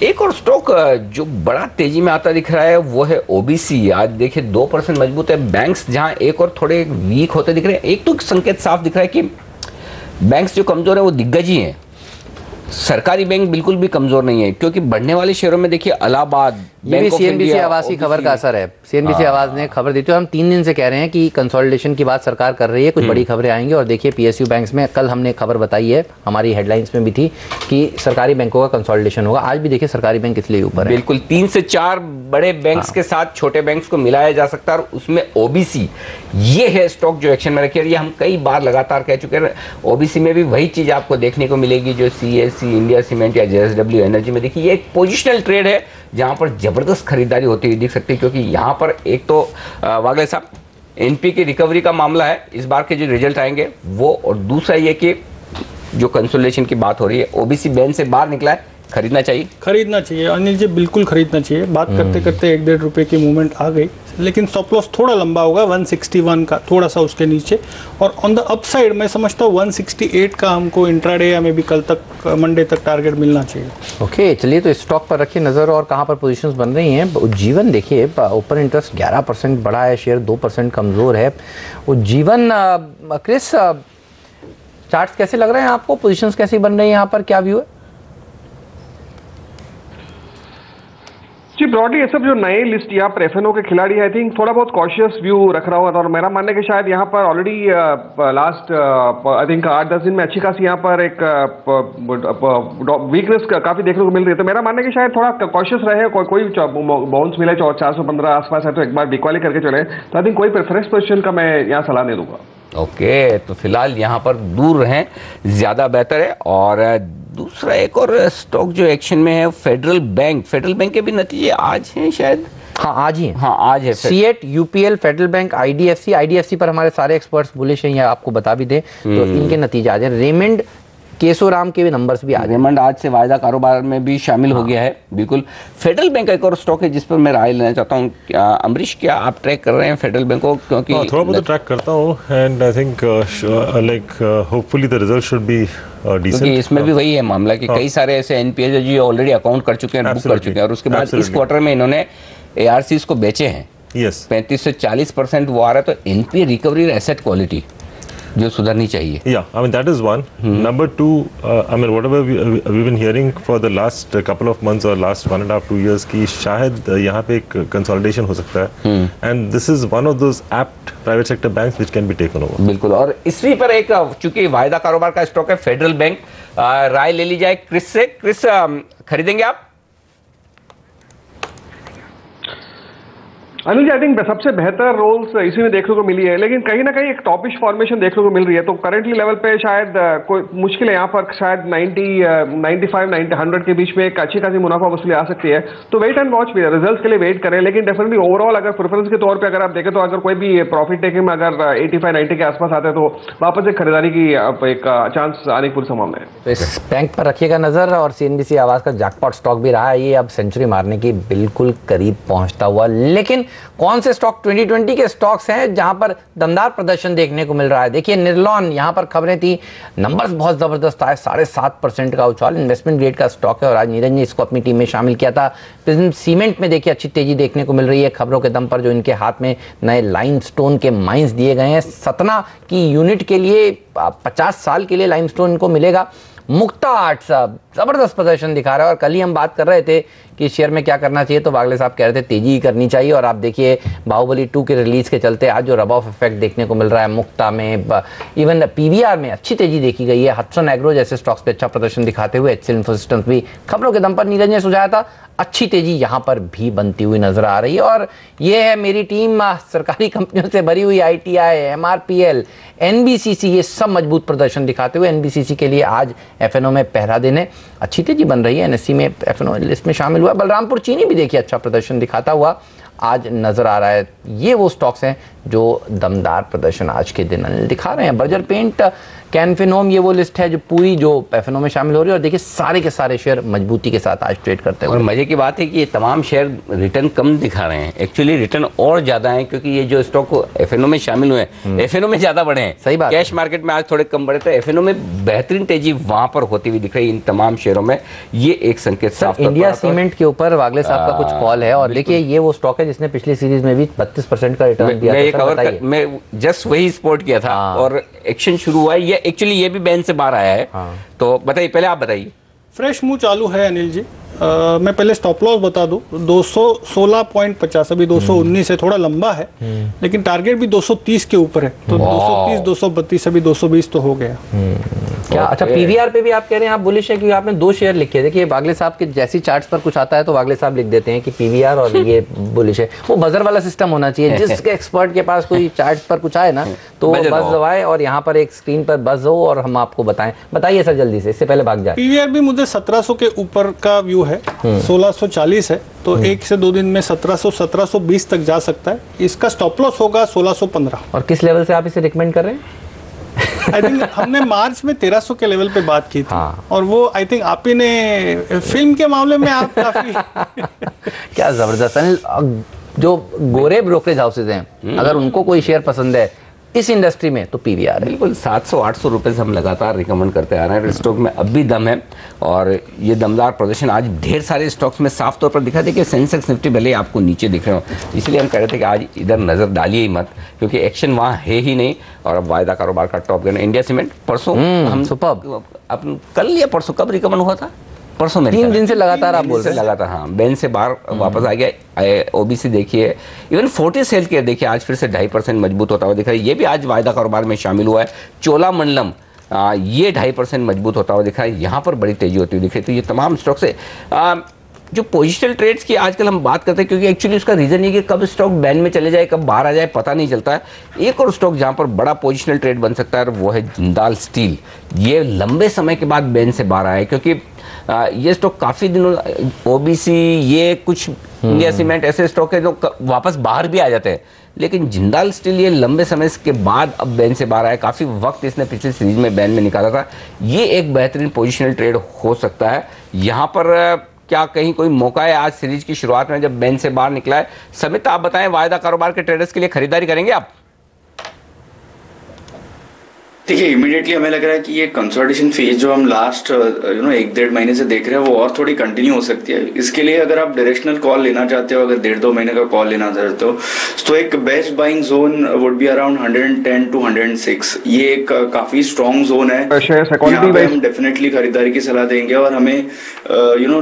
एक और स्टॉक जो बड़ा तेजी में आता दिख रहा है वो है ओबीसी। आज देखिए 2% मजबूत है। बैंक्स जहां एक और थोड़े वीक होते दिख रहे हैं, एक तो संकेत साफ दिख रहा है कि बैंक्स जो कमजोर है वो दिग्गज ही हैं। सरकारी बैंक बिल्कुल भी कमजोर नहीं है, क्योंकि बढ़ने वाले शेयरों में देखिए इलाहाबाद,
ये भी सीएनबीसी आवाज की खबर का असर है। सीएनबीसी आवाज ने खबर दी थी, हम 3 दिन से कह रहे हैं कि कंसोलिडेशन की बात सरकार कर रही है, कुछ बड़ी खबरें आएंगी। और देखिए पीएसयू बैंक्स में कल हमने खबर बताई है, हमारी हेडलाइंस में भी थी कि सरकारी बैंकों का कंसोलिडेशन होगा। आज भी देखिए सरकारी बैंक इसलिए ऊपर है।
बिल्कुल, 3 से 4 बड़े बैंक्स के साथ छोटे बैंक्स को मिलाया जा सकता है, और उसमें ओबीसी ये है स्टॉक जो एक्शन में रखी है। ये हम कई बार लगातार कह चुके हैं। ओबीसी में भी वही चीज आपको देखने को मिलेगी जो सीएससी, इंडिया सीमेंट या जेएसडब्ल्यू एनर्जी में देखिए। ये एक पोजिशनल ट्रेड है जहां पर जबरदस्त खरीदारी होती हुई दिख सकती है, क्योंकि यहाँ पर एक तो वागले साहब एनपी की रिकवरी का मामला है, इस बार के जो रिजल्ट आएंगे वो, और दूसरा ये कि जो कंसोलिडेशन की बात हो रही है, ओबीसी बैन से बाहर निकला है, खरीदना चाहिए
अनिल जी, बिल्कुल खरीदना चाहिए। बात करते करते 1-1.5 रुपए की मूवमेंट आ गई, लेकिन स्टॉप लॉस थोड़ा लंबा होगा 161 का, थोड़ा सा उसके नीचे। और ऑन द अपसाइड मैं समझता हूँ 168 का हमको इंट्राडे या मे भी कल तक, मंडे तक टारगेट मिलना चाहिए।
ओके, चलिए तो स्टॉक पर रखिए नज़र और कहाँ पर पोजीशंस बन रही हैं। उज्जीवन देखिए ओपन इंटरेस्ट 11% बढ़ा है, शेयर 2% कमज़ोर है। उज्जीवन, क्रिस, चार्ट्स कैसे लग रहे हैं आपको? पोजीशंस कैसी बन रही हैं यहाँ पर, क्या व्यू है?
जी, ब्रॉडली ये सब जो नए लिस्ट यहाँ पर एफएनओ के खिलाड़ी आई थिंक थोड़ा बहुत कॉशियस व्यू रख रहा होगा, और मेरा मानना है कि शायद यहाँ पर ऑलरेडी लास्ट आई थिंक 8-10 दिन में अच्छी खासी यहाँ पर एक वीकनेस काफी देखने को मिल रही है। तो मेरा मानना है कि शायद थोड़ा कॉशियस रहे, कोई बाउंस मिले 415 आसपास है तो एक बार बिकवाली करके चले, तो आई थिंक कोई प्रेफरेंस पोजीशन का मैं यहाँ सलाह नहीं दूंगा।
ओके, तो फिलहाल यहाँ पर दूर रहें, ज्यादा बेहतर है। और दूसरा एक और स्टॉक जो एक्शन में है फेडरल बैंक के भी नतीजे आज हैं शायद।
हाँ, आज ही है।
हाँ, आज है।
CEAT, UPL, federal bank, IDFC पर हमारे सारे एक्सपर्ट्स बुलिश हैं, आपको बता भी दें तो इनके नतीजे आज हैं। रेमंड, केशोराम के भी नंबर्स भी आ गए।
रेमंड आज से वायदा कारोबार में भी शामिल हो गया है। बिल्कुल, फेडरल बैंक का एक और स्टॉक है जिस पर मैं राय लेना चाहता हूँ। अमरीश, क्या आप ट्रैक कर रहे हैं फेडरल बैंक को? क्योंकि
थोड़ा बहुत ट्रैक करता हूँ, and I think like hopefully the result should be decent.
क्योंकि इसमें भी वही है मामला कि कई सारे ऐसे एनपीए जो ऑलरेडी अकाउंट कर चुके हैं, बुक कर चुके हैं, और उसके बाद इस क्वार्टर में इन्होंने एआरसीज को बेचे हैं। 35 से 40% वो आ रहा है। तो एनपीए रिकवरी एसेट क्वालिटी जो सुधरनी चाहिए।
Yeah, I mean that is one. Number two, I mean whatever we've been hearing for the last couple of months or last 1.5-2 years कि शायद यहाँ पे एक consolidation हो सकता है, and this is one of those apt private sector banks which can be taken over.
बिल्कुल, और इसी पर एक चूंकि वायदा कारोबार का स्टॉक है फेडरल बैंक, राय ले ली जाए क्रिस से। क्रिस, खरीदेंगे आप?
अनिल जी, आई थिंक सबसे बेहतर रोल्स इसी में देखने को मिली है, लेकिन कहीं ना कहीं एक टॉपिश फॉर्मेशन देखने को मिल रही है। तो करेंटली लेवल पे शायद कोई मुश्किल है यहाँ पर, शायद 95-100 के बीच में एक अच्छी खासी मुनाफा वसूली आ सकती है। तो वेट एंड वॉच भी, रिजल्ट्स के लिए वेट करें, लेकिन डेफिनेटली ओवरऑल अगर प्रेफरेंस के तौर पर अगर आप देखें तो अगर कोई भी प्रॉफिट टेकिंग में अगर 85-90 के आसपास आता है तो वापस एक खरीदारी की एक चांस आने की पूरी संभावना है।
तो इस बैंक पर रखिएगा नजर। और सीएनबीसी आवाज का जैकपॉट स्टॉक भी रहा है, ये अब सेंचुरी मारने की बिल्कुल करीब पहुंचता हुआ। लेकिन कौन से स्टॉक 2020 के स्टॉक्स हैं जहां पर दमदार प्रदर्शन देखने को मिल रहा है। देखिए निर्लॉन, यहां पर खबरें थी, नंबर्स बहुत जबरदस्त आए, 7.5% का उछाल, इन्वेस्टमेंट ग्रेड का स्टॉक है और आज नीरज ने इसको अपनी टीम में शामिल किया था। प्रिज्म सीमेंट में देखिए अच्छी तेजी देखने को मिल रही है खबरों के दम पर, जो इनके हाथ में नए लाइमस्टोन के माइंस दिए गए हैं। सतना की यूनिट के लिए 50 साल के लिए लाइमस्टोन इनको मिलेगा। मुक्ता आर्ट्स जबरदस्त प्रदर्शन दिखा रहा है और कल ही हम बात कर रहे थे कि शेयर में क्या करना चाहिए, तो वागले साहब कह रहे थे तेजी ही करनी चाहिए और आप देखिए बाहुबली 2 के रिलीज के चलते आज जो रब ऑफ इफेक्ट देखने को मिल रहा है मुक्ता में, इवन पीवीआर में अच्छी तेजी देखी गई है। हटसन एग्रो जैसे स्टॉक्स पे अच्छा प्रदर्शन दिखाते हुए एचसीएल इन्फोसिस्टम्स भी खबरों के दम पर नीरज ने सुझाया था अच्छी तेजी यहां पर भी बनती हुई नजर आ रही है। और ये है मेरी टीम, सरकारी कंपनियों से भरी हुई, आईटीआई, एमआरपीएल, एनबीसीसी, ये सब मजबूत प्रदर्शन दिखाते हुए। एनबीसीसी के लिए आज एफएनओ में पहरा देने अच्छी तेजी बन रही है, एनएससी में एफएनओ लिस्ट में शामिल हुआ। बलरामपुर चीनी भी देखिए अच्छा प्रदर्शन दिखाता हुआ आज नजर आ रहा है। ये वो स्टॉक्स हैं जो दमदार प्रदर्शन आज के दिन दिखा रहे हैं। बर्जर पेंट, कैनफिनोम, ये वो लिस्ट है जो पूरी जो एफएनओ में शामिल हो रही है और देखिए सारे के सारे शेयर मजबूती के साथ आज ट्रेड करते हैं।
और मजे की बात है कि ये तमाम शेयर रिटर्न कम दिखा रहे हैं, एक्चुअली रिटर्न और ज्यादा है क्योंकि ये जो स्टॉक एफएनओ में शामिल हुए हैं एफएनओ में ज्यादा बढ़े हैं।
सही बात,
कैश मार्केट में आज थोड़े कम बढ़े, तो एफएनओ में बेहतरीन तेजी वहां पर होती हुई दिख रही है इन तमाम शेयरों में। ये एक संकेत साफ तौर पर
इंडिया सीमेंट के ऊपर वागले साहब का कुछ कॉल है और देखिए ये वो स्टॉक है जिसने पिछली सीरीज में भी 32% का रिटर्न दिया था।
मैं जस्ट वही स्पोर्ट किया था और एक्शन शुरू हुआ है। ये एक्चुअली ये भी बैन से बाहर आया है। तो बताइए, पहले आप बताइए।
फ्रेश मूव चालू है अनिल जी। मैं पहले स्टॉप लॉस बता दूं, 216.50, अभी 219 है, थोड़ा लंबा है लेकिन टारगेट भी 230 के ऊपर है, तो 230, 232, अभी 220 तो हो गया।
क्या अच्छा पीवीआर पे भी आप कह रहे हैं आप बुलिश है, क्योंकि आपने 2 शेयर लिखे। देखिए वागले साहब के जैसी चार्ट्स पर कुछ आता है तो वागले साहब लिख देते हैं कि पीवीआर और ये बुलिश है। वो बजर वाला सिस्टम होना चाहिए, जिसके एक्सपर्ट के पास कोई चार्ट पर कुछ आए ना तो बज दबाए और यहाँ पर एक स्क्रीन पर बज हो और हम आपको बताएं। बताइए सर जल्दी से, इससे पहले भाग जाए।
पीवीआर भी मुझे 1700 के ऊपर का व्यू है, 1640 है, तो 1 से 2 दिन में 1700, 1720 तक जा सकता है। इसका स्टॉप लॉस होगा 1615।
और किस लेवल से आप इसे रिकमेंड कर रहे हैं?
आई थिंक हमने मार्च में 1300 के लेवल पे बात की थी और वो आई थिंक आप ही ने फिल्म के मामले में आप काफी
क्या जबरदस्त। जो गोरे ब्रोकरेज हाउसेज हैं अगर उनको कोई शेयर पसंद है इस इंडस्ट्री में तो पीवीआर है।
बिल्कुल 700-800 रुपए से हम लगातार रिकमेंड करते आ रहे हैं। स्टॉक में अब भी दम है और ये दमदार प्रदर्शन आज ढेर सारे स्टॉक्स में साफ तौर पर दिखा। देखिए सेंसेक्स निफ्टी भले आपको नीचे दिख रहे हो, इसलिए हम कह रहे थे कि आज इधर नजर डालिए ही मत क्योंकि एक्शन वहाँ है ही नहीं। और अब वायदा कारोबार का टॉप गन इंडिया सीमेंट परसों हम अपन कल या परसों कब रिकमेंड हुआ था, परसों में
3 दिन से लगातार आप बोल रहे हैं
लगातार। हाँ, बैन से बाहर वापस आ गया। ओबीसी देखिए, इवन फोर्टिस हेल्थ केयर देखिए आज फिर से 2.5% मजबूत होता हुआ दिख रहा है। ये भी आज वायदा कारोबार में शामिल हुआ है। चोलामंडलम ये 2.5% मजबूत होता हुआ दिख रहा है, यहाँ पर बड़ी तेजी होती हुई दिख रही है। तो ये तमाम स्टॉक से जो पोजिशनल ट्रेड्स की आजकल हम बात करते हैं क्योंकि एक्चुअली उसका रीजन ये कि कब स्टॉक बैन में चले जाए कब बाहर आ जाए पता नहीं चलता है। एक और स्टॉक जहां पर बड़ा पोजिशनल ट्रेड बन सकता है वो है जिंदाल स्टील। ये लंबे समय के बाद बैन से बाहर आए क्योंकि ये स्टॉक काफ़ी दिनों, ओबीसी, ये कुछ इंडिया सीमेंट ऐसे स्टॉक है जो वापस बाहर भी आ जाते हैं, लेकिन जिंदाल स्टील ये लंबे समय के बाद अब बैन से बाहर आया। काफ़ी वक्त इसने पिछली सीरीज में बैन में निकाला था। ये एक बेहतरीन पोजिशनल ट्रेड हो सकता है। यहाँ पर क्या कहीं कोई मौका है आज सीरीज की शुरुआत में जब बैन से बाहर निकला है? समित आप बताएं, वायदा कारोबार के ट्रेडर्स के लिए खरीदारी करेंगे आप?
देखिए इमीडिएटली हमें लग रहा है कि ये कंसोलिडेशन फेज जो हम लास्ट 1-1.5 महीने से देख रहे हैं वो और थोड़ी कंटिन्यू हो सकती है। इसके लिए अगर आप डायरेक्शनल कॉल लेना चाहते हो, अगर 1.5-2 महीने का कॉल लेना चाहते हो तो एक best buying zone would be around 110 to 106। ये एक काफी स्ट्रॉन्ग जोन है, यहाँ पे हम डेफिनेटली खरीदारी की सलाह देंगे और हमें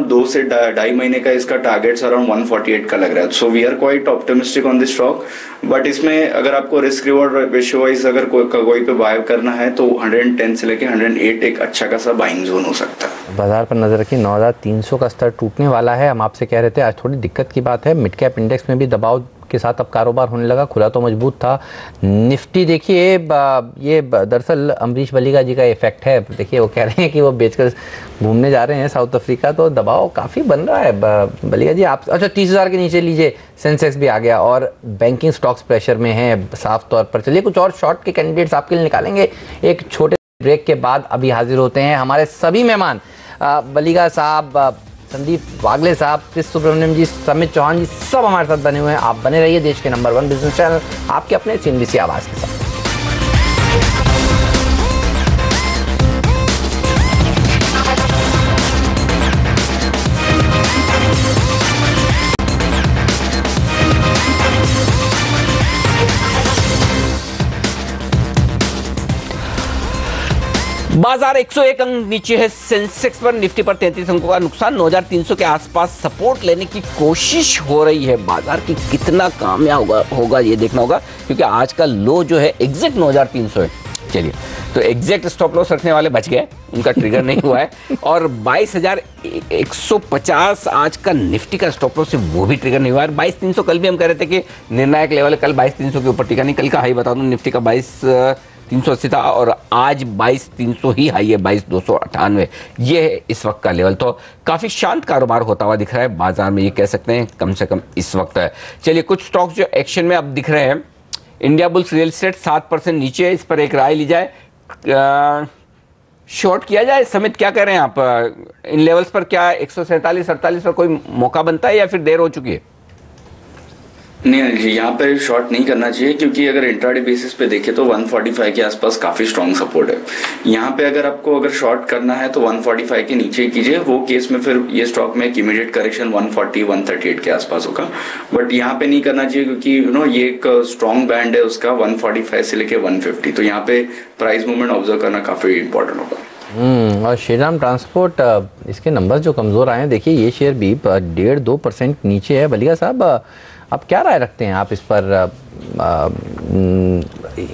2 से 2.5 महीने का इसका टारगेट्स अराउंड 148 का लग रहा है। So we are quite optimistic on this stock, but इसमें अगर आपको रिस्क रिवॉर्ड रेशियो वाइज अगर कोई पे बाय करना है तो 110 से लेके 108 एक अच्छा खासा बाइंग जोन हो सकता है।
बाजार पर नजर रखिए, 9300 का स्तर टूटने वाला है। हम आपसे कह रहे थे आज थोड़ी दिक्कत की बात है, मिड कैप इंडेक्स में भी दबाव के साथ अब कारोबार होने लगा, खुला तो मजबूत था। निफ्टी देखिए ये दरअसल अमरीश बलिगा जी का इफेक्ट है। देखिए वो कह रहे हैं कि वो बेचकर घूमने जा रहे हैं साउथ अफ्रीका, तो दबाव काफ़ी बन रहा है। बलिगा जी आप अच्छा 30,000 के नीचे लीजिए, सेंसेक्स भी आ गया और बैंकिंग स्टॉक्स प्रेशर में हैं साफ तौर पर। चलिए कुछ और शॉर्ट के कैंडिडेट्स आपके लिए निकालेंगे एक छोटे ब्रेक के बाद। अभी हाजिर होते हैं हमारे सभी मेहमान। बलिगा साहब संदीप वागले साहब, क्रिस सुब्रमण्यम जी, समित चौहान जी, सब हमारे साथ बने हुए हैं। आप बने रहिए देश के नंबर 1 बिजनेस चैनल आपके अपने CNBC आवाज के साथ।
बाजार 101 अंक नीचे है, सेंसेक्स पर, निफ्टी पर 33 अंकों का नुकसान, 9300 के आसपास सपोर्ट लेने की कोशिश हो रही है बाजार की। कितना कामयाब होगा ये देखना होगा, क्योंकि आज का लो जो है एग्जैक्ट 9300 है। चलिए, तो एग्जैक्ट स्टॉप लॉस रखने वाले बच गए, उनका ट्रिगर नहीं हुआ है। और 22,150 आज का निफ्टी का स्टॉप लॉस है, वो भी ट्रिगर नहीं हुआ है। 22,300 कल भी हम कह ररहे थे कि निर्णायक लेवल है, कल 22,300 के ऊपर टिका नहीं। कल का हाई बता दूं, निफ्टी का 22,380 था और आज 22,300 ही हाई है, 22,298 ये है इस वक्त का लेवल। तो काफी शांत कारोबार होता हुआ दिख रहा है बाजार में, ये कह सकते हैं कम से कम इस वक्त है। चलिए, कुछ स्टॉक्स जो एक्शन में अब दिख रहे हैं। इंडिया बुल्स रियल एस्टेट 7% नीचे है, इस पर एक राय ली जाए, शॉर्ट किया जाए? समित क्या कह रहे हैं आप, इन लेवल्स पर क्या 147-48 पर कोई मौका बनता है या फिर देर हो चुकी है?
नहीं अनिल जी, यहाँ पे शॉर्ट नहीं करना चाहिए, क्योंकि अगर इंट्राडे बेसिस पे देखें तो 145 के आसपास काफी स्ट्रॉन्ग सपोर्ट है। यहाँ पे अगर आपको शॉर्ट करना है तो 145 के नीचे कीजिए, वो केस में फिर ये स्टॉक में एक इमीडिएट करेक्शन 140-138 के आसपास होगा। बट यहाँ पे नहीं करना चाहिए, क्योंकि ये एक स्ट्रॉन्ग बैंड है उसका 145 से लेके 150, तो यहाँ पे प्राइस मूवमेंट ऑब्जर्व करना काफी इंपॉर्टेंट होगा।
और श्रीराम ट्रांसपोर्ट, इसके नंबर्स जो कमजोर आए हैं, देखिए ये शेयर भी 1.5-2% नीचे है। बलिया साहब, आप क्या राय रखते हैं आप इस पर?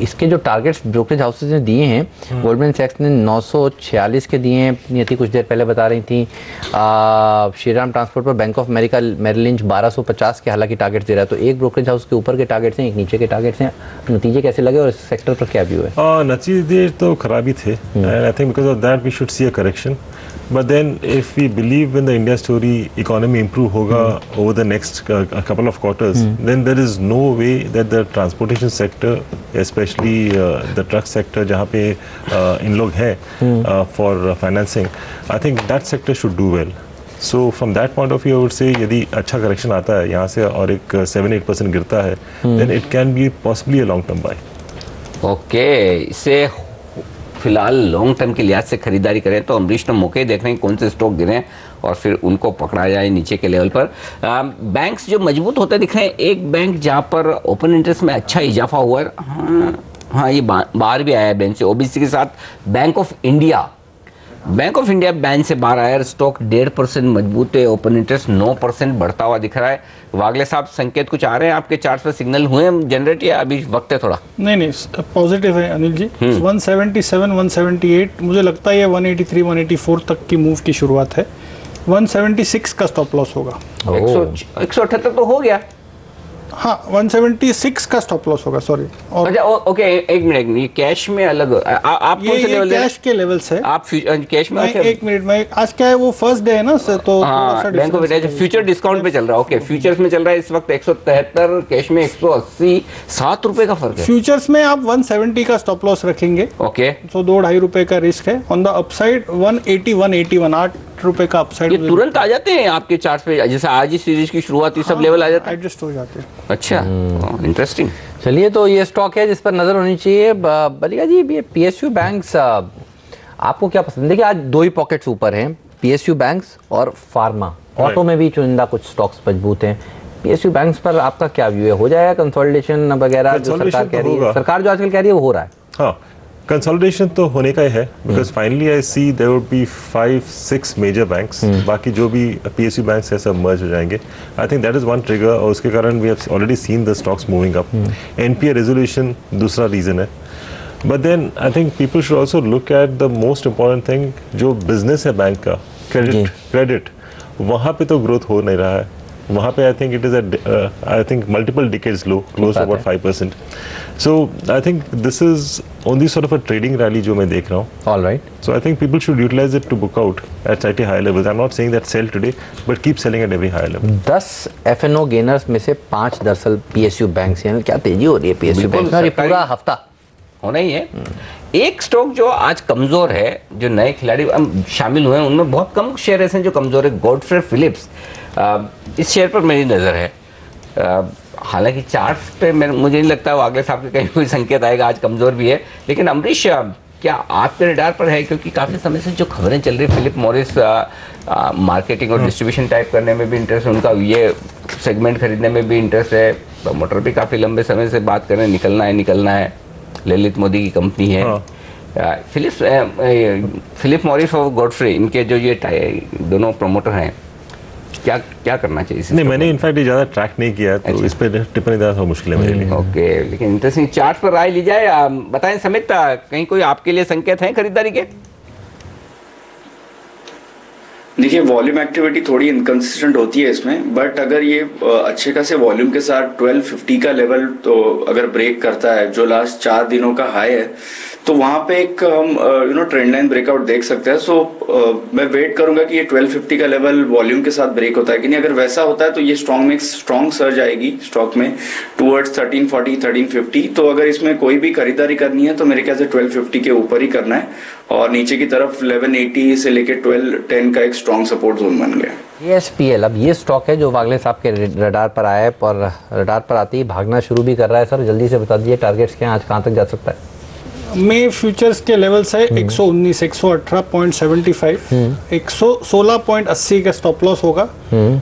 इसके जो टारगेट्स ब्रोकरेज हाउसेज ने दिए हैं, गोल्डमैन सैक्स ने 946 के दिए हैं, नियति कुछ देर पहले बता रही थी। श्रीराम ट्रांसपोर्ट पर Bank of America Merrill Lynch 1250 के हालांकि टारगेट्स दे रहा है। तो एक ब्रोकरेज हाउस के ऊपर के टारगेट्स हैं, एक नीचे के टारगेट्स हैं। नतीजे कैसे लगे और इस सेक्टर पर क्या व्यू है?
नतीजे तो खराब ही थे, and I think because of that we should see a correction. But then if we believe in the India story, economy improve hoga over the next couple of quarters, then there is no way that the transportation sector, especially the truck sector जहाँ पे इन लोग हैं for financing, I think that sector should do well. So from that point of view, I would say यदि अच्छा correction आता है यहाँ से और एक 7-8% गिरता है, then it can be possibly a long term buy.
Okay, इसे फिलहाल लॉन्ग टर्म के लिहाज से खरीदारी करें तो अमरीश ने मौके देख रहे हैं कौन से स्टॉक गिरे और फिर उनको पकड़ा जाए नीचे के लेवल पर। बैंक्स जो मजबूत होते दिख रहे हैं, एक बैंक जहां पर ओपन इंटरेस्ट में अच्छा इजाफा हुआ है, हाँ ये बाहर भी आया है बैंक से, ओबीसी के साथ बैंक ऑफ इंडिया बैंक से बाहर आया, स्टॉक 1.5% मजबूत है, ओपन इंटरेस्ट 9% बढ़ता हुआ दिख रहा है। वागले साहब, संकेत कुछ आ रहे हैं आपके चार्ट पर, सिग्नल हुए जनरेट या अभी वक्त है थोड़ा?
नहीं पॉजिटिव है अनिल जी। 177 178 मुझे लगता है ये 183 184 तक की मूव की शुरुआत है। 176 का स्टॉप लॉस होगा।
178 तो हो गया,
हाँ 176 का स्टॉप लॉस होगा, सॉरी।
और अच्छा ओके, एक मिनट, ये कैश में अलग आप कौन से लेवल
कैश के लेवल से आप
कैश में?
एक मिनट में, आज क्या है वो फर्स्ट डे है ना सर, तो
bank of India future discount पे चल रहा है। ओके, फ्यूचर्स में चल रहा है इस वक्त 173, कैश में 180, 7 रुपए का फर्क है।
फ्यूचर्स में आप 170 का स्टॉप लॉस रखेंगे,
ओके,
तो 2-2.5 रुपए का रिस्क है। ऑन द अपसाइड 180 181 8 रुपए का अपसाइड।
ये तुरंत आ जाते हैं आपके चार्ट पे, जैसे आज ही सीरीज की शुरुआत, सब लेवल आ जाते हैं,
एडजस्ट हो जाते हैं।
अच्छा, इंटरेस्टिंग।
चलिए, तो ये स्टॉक है जिस पर नजर होनी चाहिए। बलिया जी, ये PSU बैंक्स आपको क्या पसंद है? कि आज 2 ही पॉकेट्स ऊपर हैं, PSU बैंक्स और फार्मा। ऑटो में भी चुनिंदा कुछ स्टॉक्स मजबूत हैं। PSU बैंक्स पर आपका क्या व्यू है? हो जाएगा कंसोलिडेशन वगैरह जो सरकार कह रही है? सरकार जो आजकल कह रही है वो हो रहा है।
हाँ, कंसोलिडेशन तो होने का ही है, because finally I see there would be 5-6 major banks, बाकी जो भी PSU बैंक्स है सब मर्ज हो जाएंगे। I think that is one trigger, और उसके कारण we have already seen the stocks moving up. NPA resolution दूसरा रीजन है, but then I think people should also look at the most important thing, जो business है bank का, credit वहाँ पे तो ग्रोथ हो नहीं रहा है। वहाँ पे I think it is I think multiple decades low, close to about 5%. So I think this is only sort of a trading rally जो मैं देख रहा हूँ.
All right.
So I think people should utilize it to book out at slightly higher levels. I'm not saying that sell today, but keep selling at every higher level.
10 FNO gainers में से 5 दरअसल PSU banks हैं। क्या तेजी हो रही है PSU bank में पूरा हफ्ता
होना ही है। एक स्टॉक जो आज कमजोर है, जो नए खिलाड़ी शामिल हुए हैं उनमें बहुत कम शेयर ऐसे हैं जो कमजोर है, गॉडफ्रे फिलिप्स। इस शेयर पर मेरी नज़र है। हालांकि चार्ट्स पे मुझे नहीं लगता वो अगले साल के कहीं कोई संकेत आएगा, आज कमजोर भी है। लेकिन अमरीश, क्या आपके रडार पर है? क्योंकि काफ़ी समय से जो खबरें चल रही, फिलिप मॉरिस मार्केटिंग और डिस्ट्रीब्यूशन टाइप करने में भी इंटरेस्ट है उनका, ये सेगमेंट खरीदने में भी इंटरेस्ट है। प्रमोटर भी काफ़ी लंबे समय से बात कर रहे हैं, निकलना है। ललित मोदी की कंपनी है। फिलिप मॉरिस और गॉडफ्रे, इनके जो ये दोनों प्रमोटर हैं, क्या करना चाहिए?
नहीं, मैंने इनफैक्ट ज़्यादा ट्रैक नहीं किया, तो इस पे टिप्पणी देना थोड़ा मुश्किल है मेरे लिए।
ओके, लेकिन इंटरेस्टिंग। चार्ट पर राय ली जाए, बताएं समित, कहीं कोई आपके लिए संकेत हैं खरीदारी के?
देखिए, वॉल्यूम एक्टिविटी थोड़ी इनकंसिस्टेंट होती है इसमें, बट अगर ये अच्छे खासे वॉल्यूम के साथ 1250 का लेवल तो अगर ब्रेक करता है, जो लास्ट 4 दिनों का हाई है, तो वहां पे एक हम ट्रेंड लाइन ब्रेकआउट देख सकते हैं। सो मैं वेट करूंगा कि ये 1250 का लेवल वॉल्यूम के साथ ब्रेक होता है कि नहीं। अगर वैसा होता है तो ये स्ट्रॉन्ग सर्ज आएगी स्टॉक में टूवर्ड्स 1340 1350। तो अगर इसमें कोई भी खरीदारी करनी है तो मेरे ख्याल से 1250 के ऊपर ही करना है, और नीचे की तरफ 1180 से लेके 1210 का एक स्ट्रॉन्ग सपोर्ट जोन बन गया।
ASPL, अब ये स्टॉक है जो वागले साहब के रडार पर आया है, पर रडार पर आते ही भागना शुरू भी कर रहा है। सर जल्दी से बता दीजिए टारगेट्स क्या हैं, आज कहाँ तक जा सकता है?
में फ्यूचर्स के लेवल्स है 119, 118.75, 116.80 का स्टॉप लॉस होगा,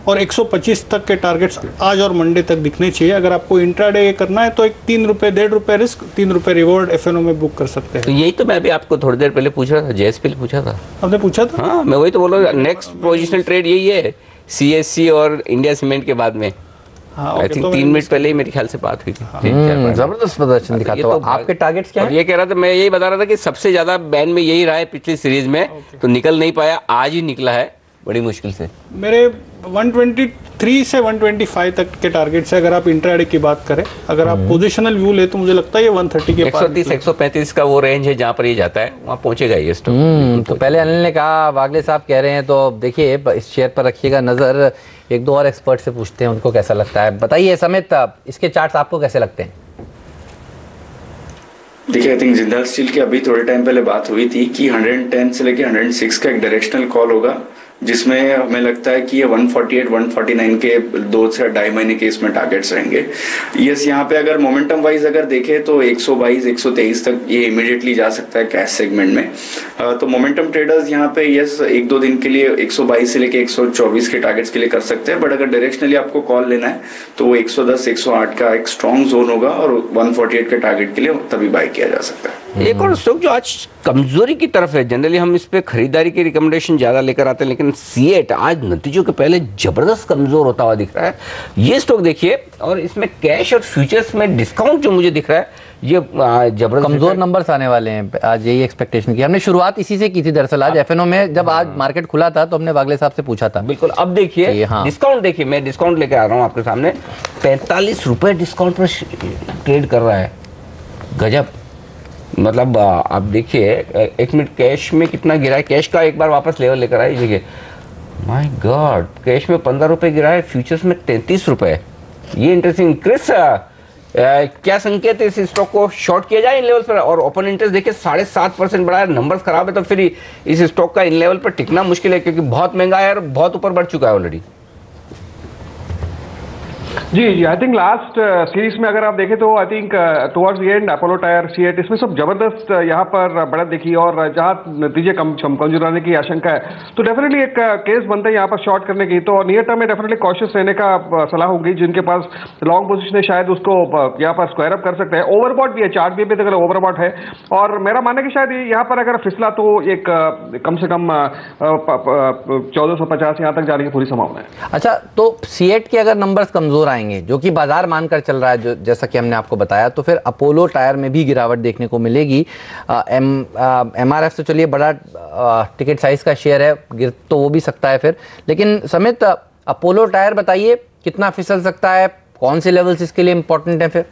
और 125 तक के टारगेट्स आज और मंडे तक दिखने चाहिए। अगर आपको इंट्राडे करना है तो एक 3 रुपए 1.5 रुपए रिस्क, 3 रुपए रिवॉर्ड FNO में बुक कर सकते हैं।
तो यही तो मैं भी आपको थोड़ी देर पहले पूछ रहा था, JSPL पूछा था
आपने पूछा था?
हाँ, मैं वही तो बोल रहा हूँ, नेक्स्ट पोजिशनल ट्रेड यही है CSC और इंडिया सीमेंट के बाद में। आई थिंक 3 मिनट पहले ही मेरे ख्याल से बात हुई थी।
जबरदस्त प्रदर्शन दिखा। तो आपके टारगेट्स क्या हैं?
ये कह रहा था, मैं यही बता रहा था कि सबसे ज्यादा बैन में यही रहा है पिछली सीरीज में, तो निकल नहीं पाया, आज ही निकला है बड़ी मुश्किल से।
मेरे 123 से 125 तक के टारगेट्स है अगर आप इंट्राडे की बात करें। अगर आप पोजिशनल व्यू ले तो मुझे लगता है ये 130 के
130 135 का वो रेंज है जहाँ पर ये जाता है, वहाँ पहुंचेगा ये स्टॉक।
तो पहले अनिल ने कहा, वागले साहब कह रहे हैं, तो देखिए इस शेयर पर रखिएगा नजर। एक दो और एक्सपर्ट से पूछते हैं उनको कैसा लगता है। बताइए समित, इसके चार्ट्स आपको कैसे लगते हैं?
देखिए, आई थिंक जिंदाल स्टील की अभी थोड़े टाइम पहले बात हुई थी कि 110 से लेके 106 का एक डायरेक्शनल कॉल होगा, जिसमें हमें लगता है कि ये 148 149 के 2 से 2.5 महीने के इसमें टारगेट्स रहेंगे। यस, यहाँ पे अगर मोमेंटम वाइज अगर देखें तो 122 123 तक ये इमीडिएटली जा सकता है कैश सेगमेंट में। तो मोमेंटम ट्रेडर्स यहाँ पे यस 1-2 दिन के लिए 122 से लेके 124 के टारगेट्स के लिए कर सकते हैं, बट अगर डायरेक्शनली आपको कॉल लेना है तो वो 110 108 का एक स्ट्रॉन्ग जोन होगा, और 148 के टारगेट के लिए तभी बाय किया जा सकता है।
एक और स्टॉक जो आज कमजोरी की तरफ है, जनरली हम इस पे खरीदारी की रिकमेंडेशन ज्यादा लेकर आते हैं, लेकिन सीएट आज नतीजों के पहले जबरदस्त कमजोर होता हुआ दिख रहा है। ये स्टॉक देखिए, और इसमें कैश और फ्यूचर्स में डिस्काउंट जो मुझे दिख रहा है, ये जबरदस्त
कमजोर नंबर्स आने वाले हैं आज, यही एक्सपेक्टेशन की। हमने शुरुआत इसी से की थी दरअसल। आज FNO में जब आज मार्केट खुला था तो हमने वागले साहब से पूछा था।
बिल्कुल। अब देखिए डिस्काउंट, देखिए मैं डिस्काउंट लेकर आ रहा हूँ आपके सामने, 45 रुपए डिस्काउंट पर ट्रेड कर रहा है। गजब, मतलब आप देखिए 1 मिनट कैश में कितना गिरा है, कैश का एक बार वापस लेवल लेकर आए। देखिए, माय गॉड, कैश में 15 रुपए गिरा है, फ्यूचर्स में 33 रुपए। ये इंटरेस्टिंग। क्रिस, क्या संकेत है, इस स्टॉक को शॉर्ट किया जाए इन लेवल पर? और ओपन इंटरेस्ट देखिए 7.5% बढ़ा है, नंबर्स खराब है, तो फिर इस स्टॉक का इन लेवल पर टिकना मुश्किल है, क्योंकि बहुत महंगा है और बहुत ऊपर बढ़ चुका है ऑलरेडी।
जी, आई थिंक लास्ट सीरीज में अगर आप देखें तो I think towards the end Apollo Tyre, CEAT, इसमें सब जबरदस्त यहाँ पर बढ़त देखी, और जहाँ नतीजे कमजोर आने की आशंका है तो डेफिनेटली एक केस बनता है यहाँ पर शॉर्ट करने की। तो नियर टर्म में डेफिनेटली कॉशियस रहने का सलाह होगी। जिनके पास लॉन्ग पोजिशन है शायद उसको यहाँ पर स्क्वायर अप कर सकते हैं। ओवरबॉट भी है, चार्ट भी अगर ओवरबॉट है, और मेरा मानना है कि शायद यहाँ पर अगर फिसला तो एक कम से कम 1450 यहाँ तक जाने की पूरी संभावना है।
अच्छा, तो सीएट के अगर नंबर्स कमजोर आएंगे, जो कि बाजार मानकर चल रहा है, जो जैसा कि हमने आपको बताया, तो फिर अपोलो टायर में भी गिरावट देखने को मिलेगी। MRF तो चलिए बड़ा टिकट साइज का शेयर है, गिर तो वो भी सकता है फिर, लेकिन समित अपोलो टायर बताइए कितना फिसल सकता है, कौन से लेवल्स इसके लिए इंपॉर्टेंट है फिर?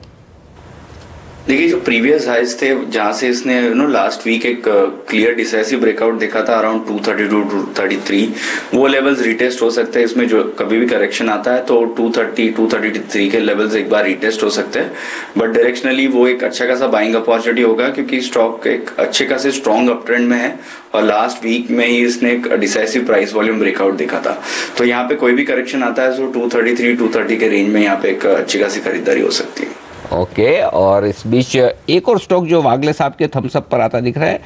देखिए जो प्रीवियस हाइज थे जहां से इसने लास्ट वीक एक क्लियर डिसाइसिव ब्रेकआउट देखा था अराउंड 232 233, वो लेवल्स रिटेस्ट हो सकते हैं। इसमें जो कभी भी करेक्शन आता है तो 230 233 के लेवल्स एक बार रिटेस्ट हो सकते हैं, बट डायरेक्शनली वो एक अच्छा खासा बाइंग अपॉर्चुनिटी होगा क्योंकि स्टॉक एक अच्छे खासे स्ट्रॉन्ग अप ट्रेंड में है और लास्ट वीक में ही इसने एक डिसाइसिव प्राइस वॉल्यूम ब्रेकआउट देखा था। तो यहाँ पे कोई भी करेक्शन आता है तो 233 230 के रेंज में यहाँ पे एक अच्छी खासी खरीदारी हो सकती है।
ओके और इस बीच एक और स्टॉक जो वागले साहब के थम्स अप पर आता दिख रहा है,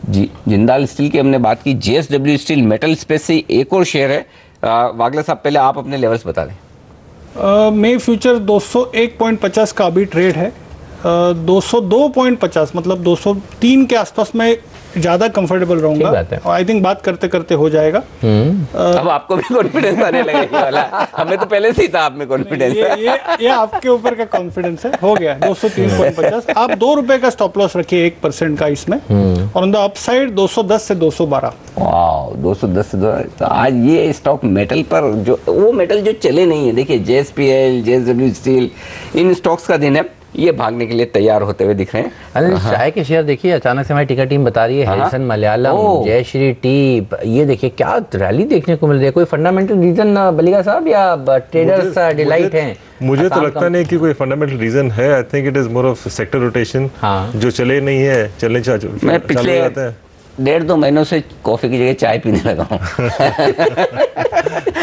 जिंदाल स्टील की हमने बात की, JSW स्टील मेटल स्पेस से एक और शेयर है। वागले साहब पहले आप अपने लेवल्स बता दें।
मे फ्यूचर 201.50 का अभी ट्रेड है, 202.50 मतलब 203 के आसपास में ज्यादा कंफर्टेबल रहूंगा। आई थिंक बात करते करते हो जाएगा।
अब आपको भी कॉन्फिडेंस आने लगेगा वाला, हमें तो पहले से ही था आप में कॉन्फिडेंस।
ये आपके ऊपर का कॉन्फिडेंस है, हो गया 203.50। आप ₹2 का स्टॉप लॉस रखिए 1% का इसमें, और ऑन द अपसाइड 210 से 212।
वाह 210 से 212। तो आज ये स्टॉक मेटल पर जो वो मेटल जो चले नहीं है, देखिए JSPL JSW स्टील इन स्टॉक्स का दिन है, ये भागने के लिए तैयार होते हुए दिख रहे हैं।
अनिल चाय के शेयर देखिए, अचानक से हमारी टिकर टीम बता रही है हैरिसन मलयालम, जयश्री टी, ये देखिए क्या रैली देखने को मिल रही है। कोई फंडामेंटल रीजन बलिगा साहब या ट्रेडर्स डिलाइट हैं?
मुझे तो लगता नहीं कि कोई फंडामेंटल रीजन है। आई think it is more of sector rotation. जो चले नहीं है चलने चाहते।
मैं पिछले 1.5-2 महीनों से कॉफी की जगह चाय पीने लगा हूँ।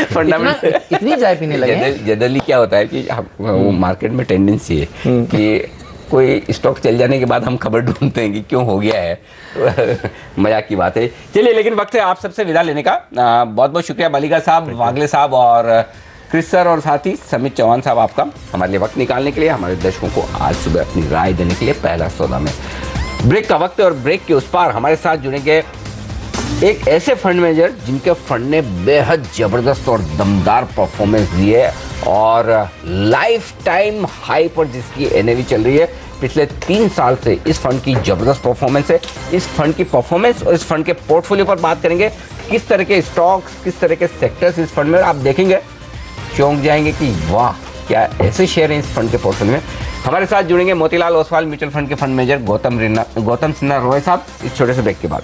फंडामेंटल
इतनी चाय पीने लगे?
जनरली क्या होता है कि वो मार्केट में टेंडेंसी है कि कोई स्टॉक चल जाने के बाद हम खबर ढूंढते हैं कि क्यों हो गया है। मजाक की बात है। चलिए, लेकिन वक्त है आप सबसे विदा लेने का। बहुत बहुत शुक्रिया बालिगा साहब, वागले साहब और क्रिस सर, और साथ ही समित चौहान साहब आपका हमारे लिए वक्त निकालने के लिए, हमारे दर्शकों को आज सुबह अपनी राय देने के लिए। पहला सौदा में ब्रेक का वक्त है और ब्रेक के उस पार हमारे साथ जुड़ेंगे एक ऐसे फंड मैनेजर जिनके फंड ने बेहद जबरदस्त और दमदार परफॉर्मेंस दी है और लाइफ टाइम हाई पर जिसकी NAV चल रही है। पिछले 3 साल से इस फंड की जबरदस्त परफॉर्मेंस है। इस फंड की परफॉर्मेंस और इस फंड के पोर्टफोलियो पर बात करेंगे, किस तरह के स्टॉक्स, किस तरह के सेक्टर्स इस फंड में, आप देखेंगे चौंक जाएंगे कि वाह क्या ऐसे शेयर हैं इस फंड के पोर्टफोलियो में। हमारे साथ जुड़ेंगे मोतीलाल ओसवाल म्यूचुअल फंड के फंड मैनेजर गौतम सिन्हा रॉय साहब इस छोटे से ब्रेक के बाद।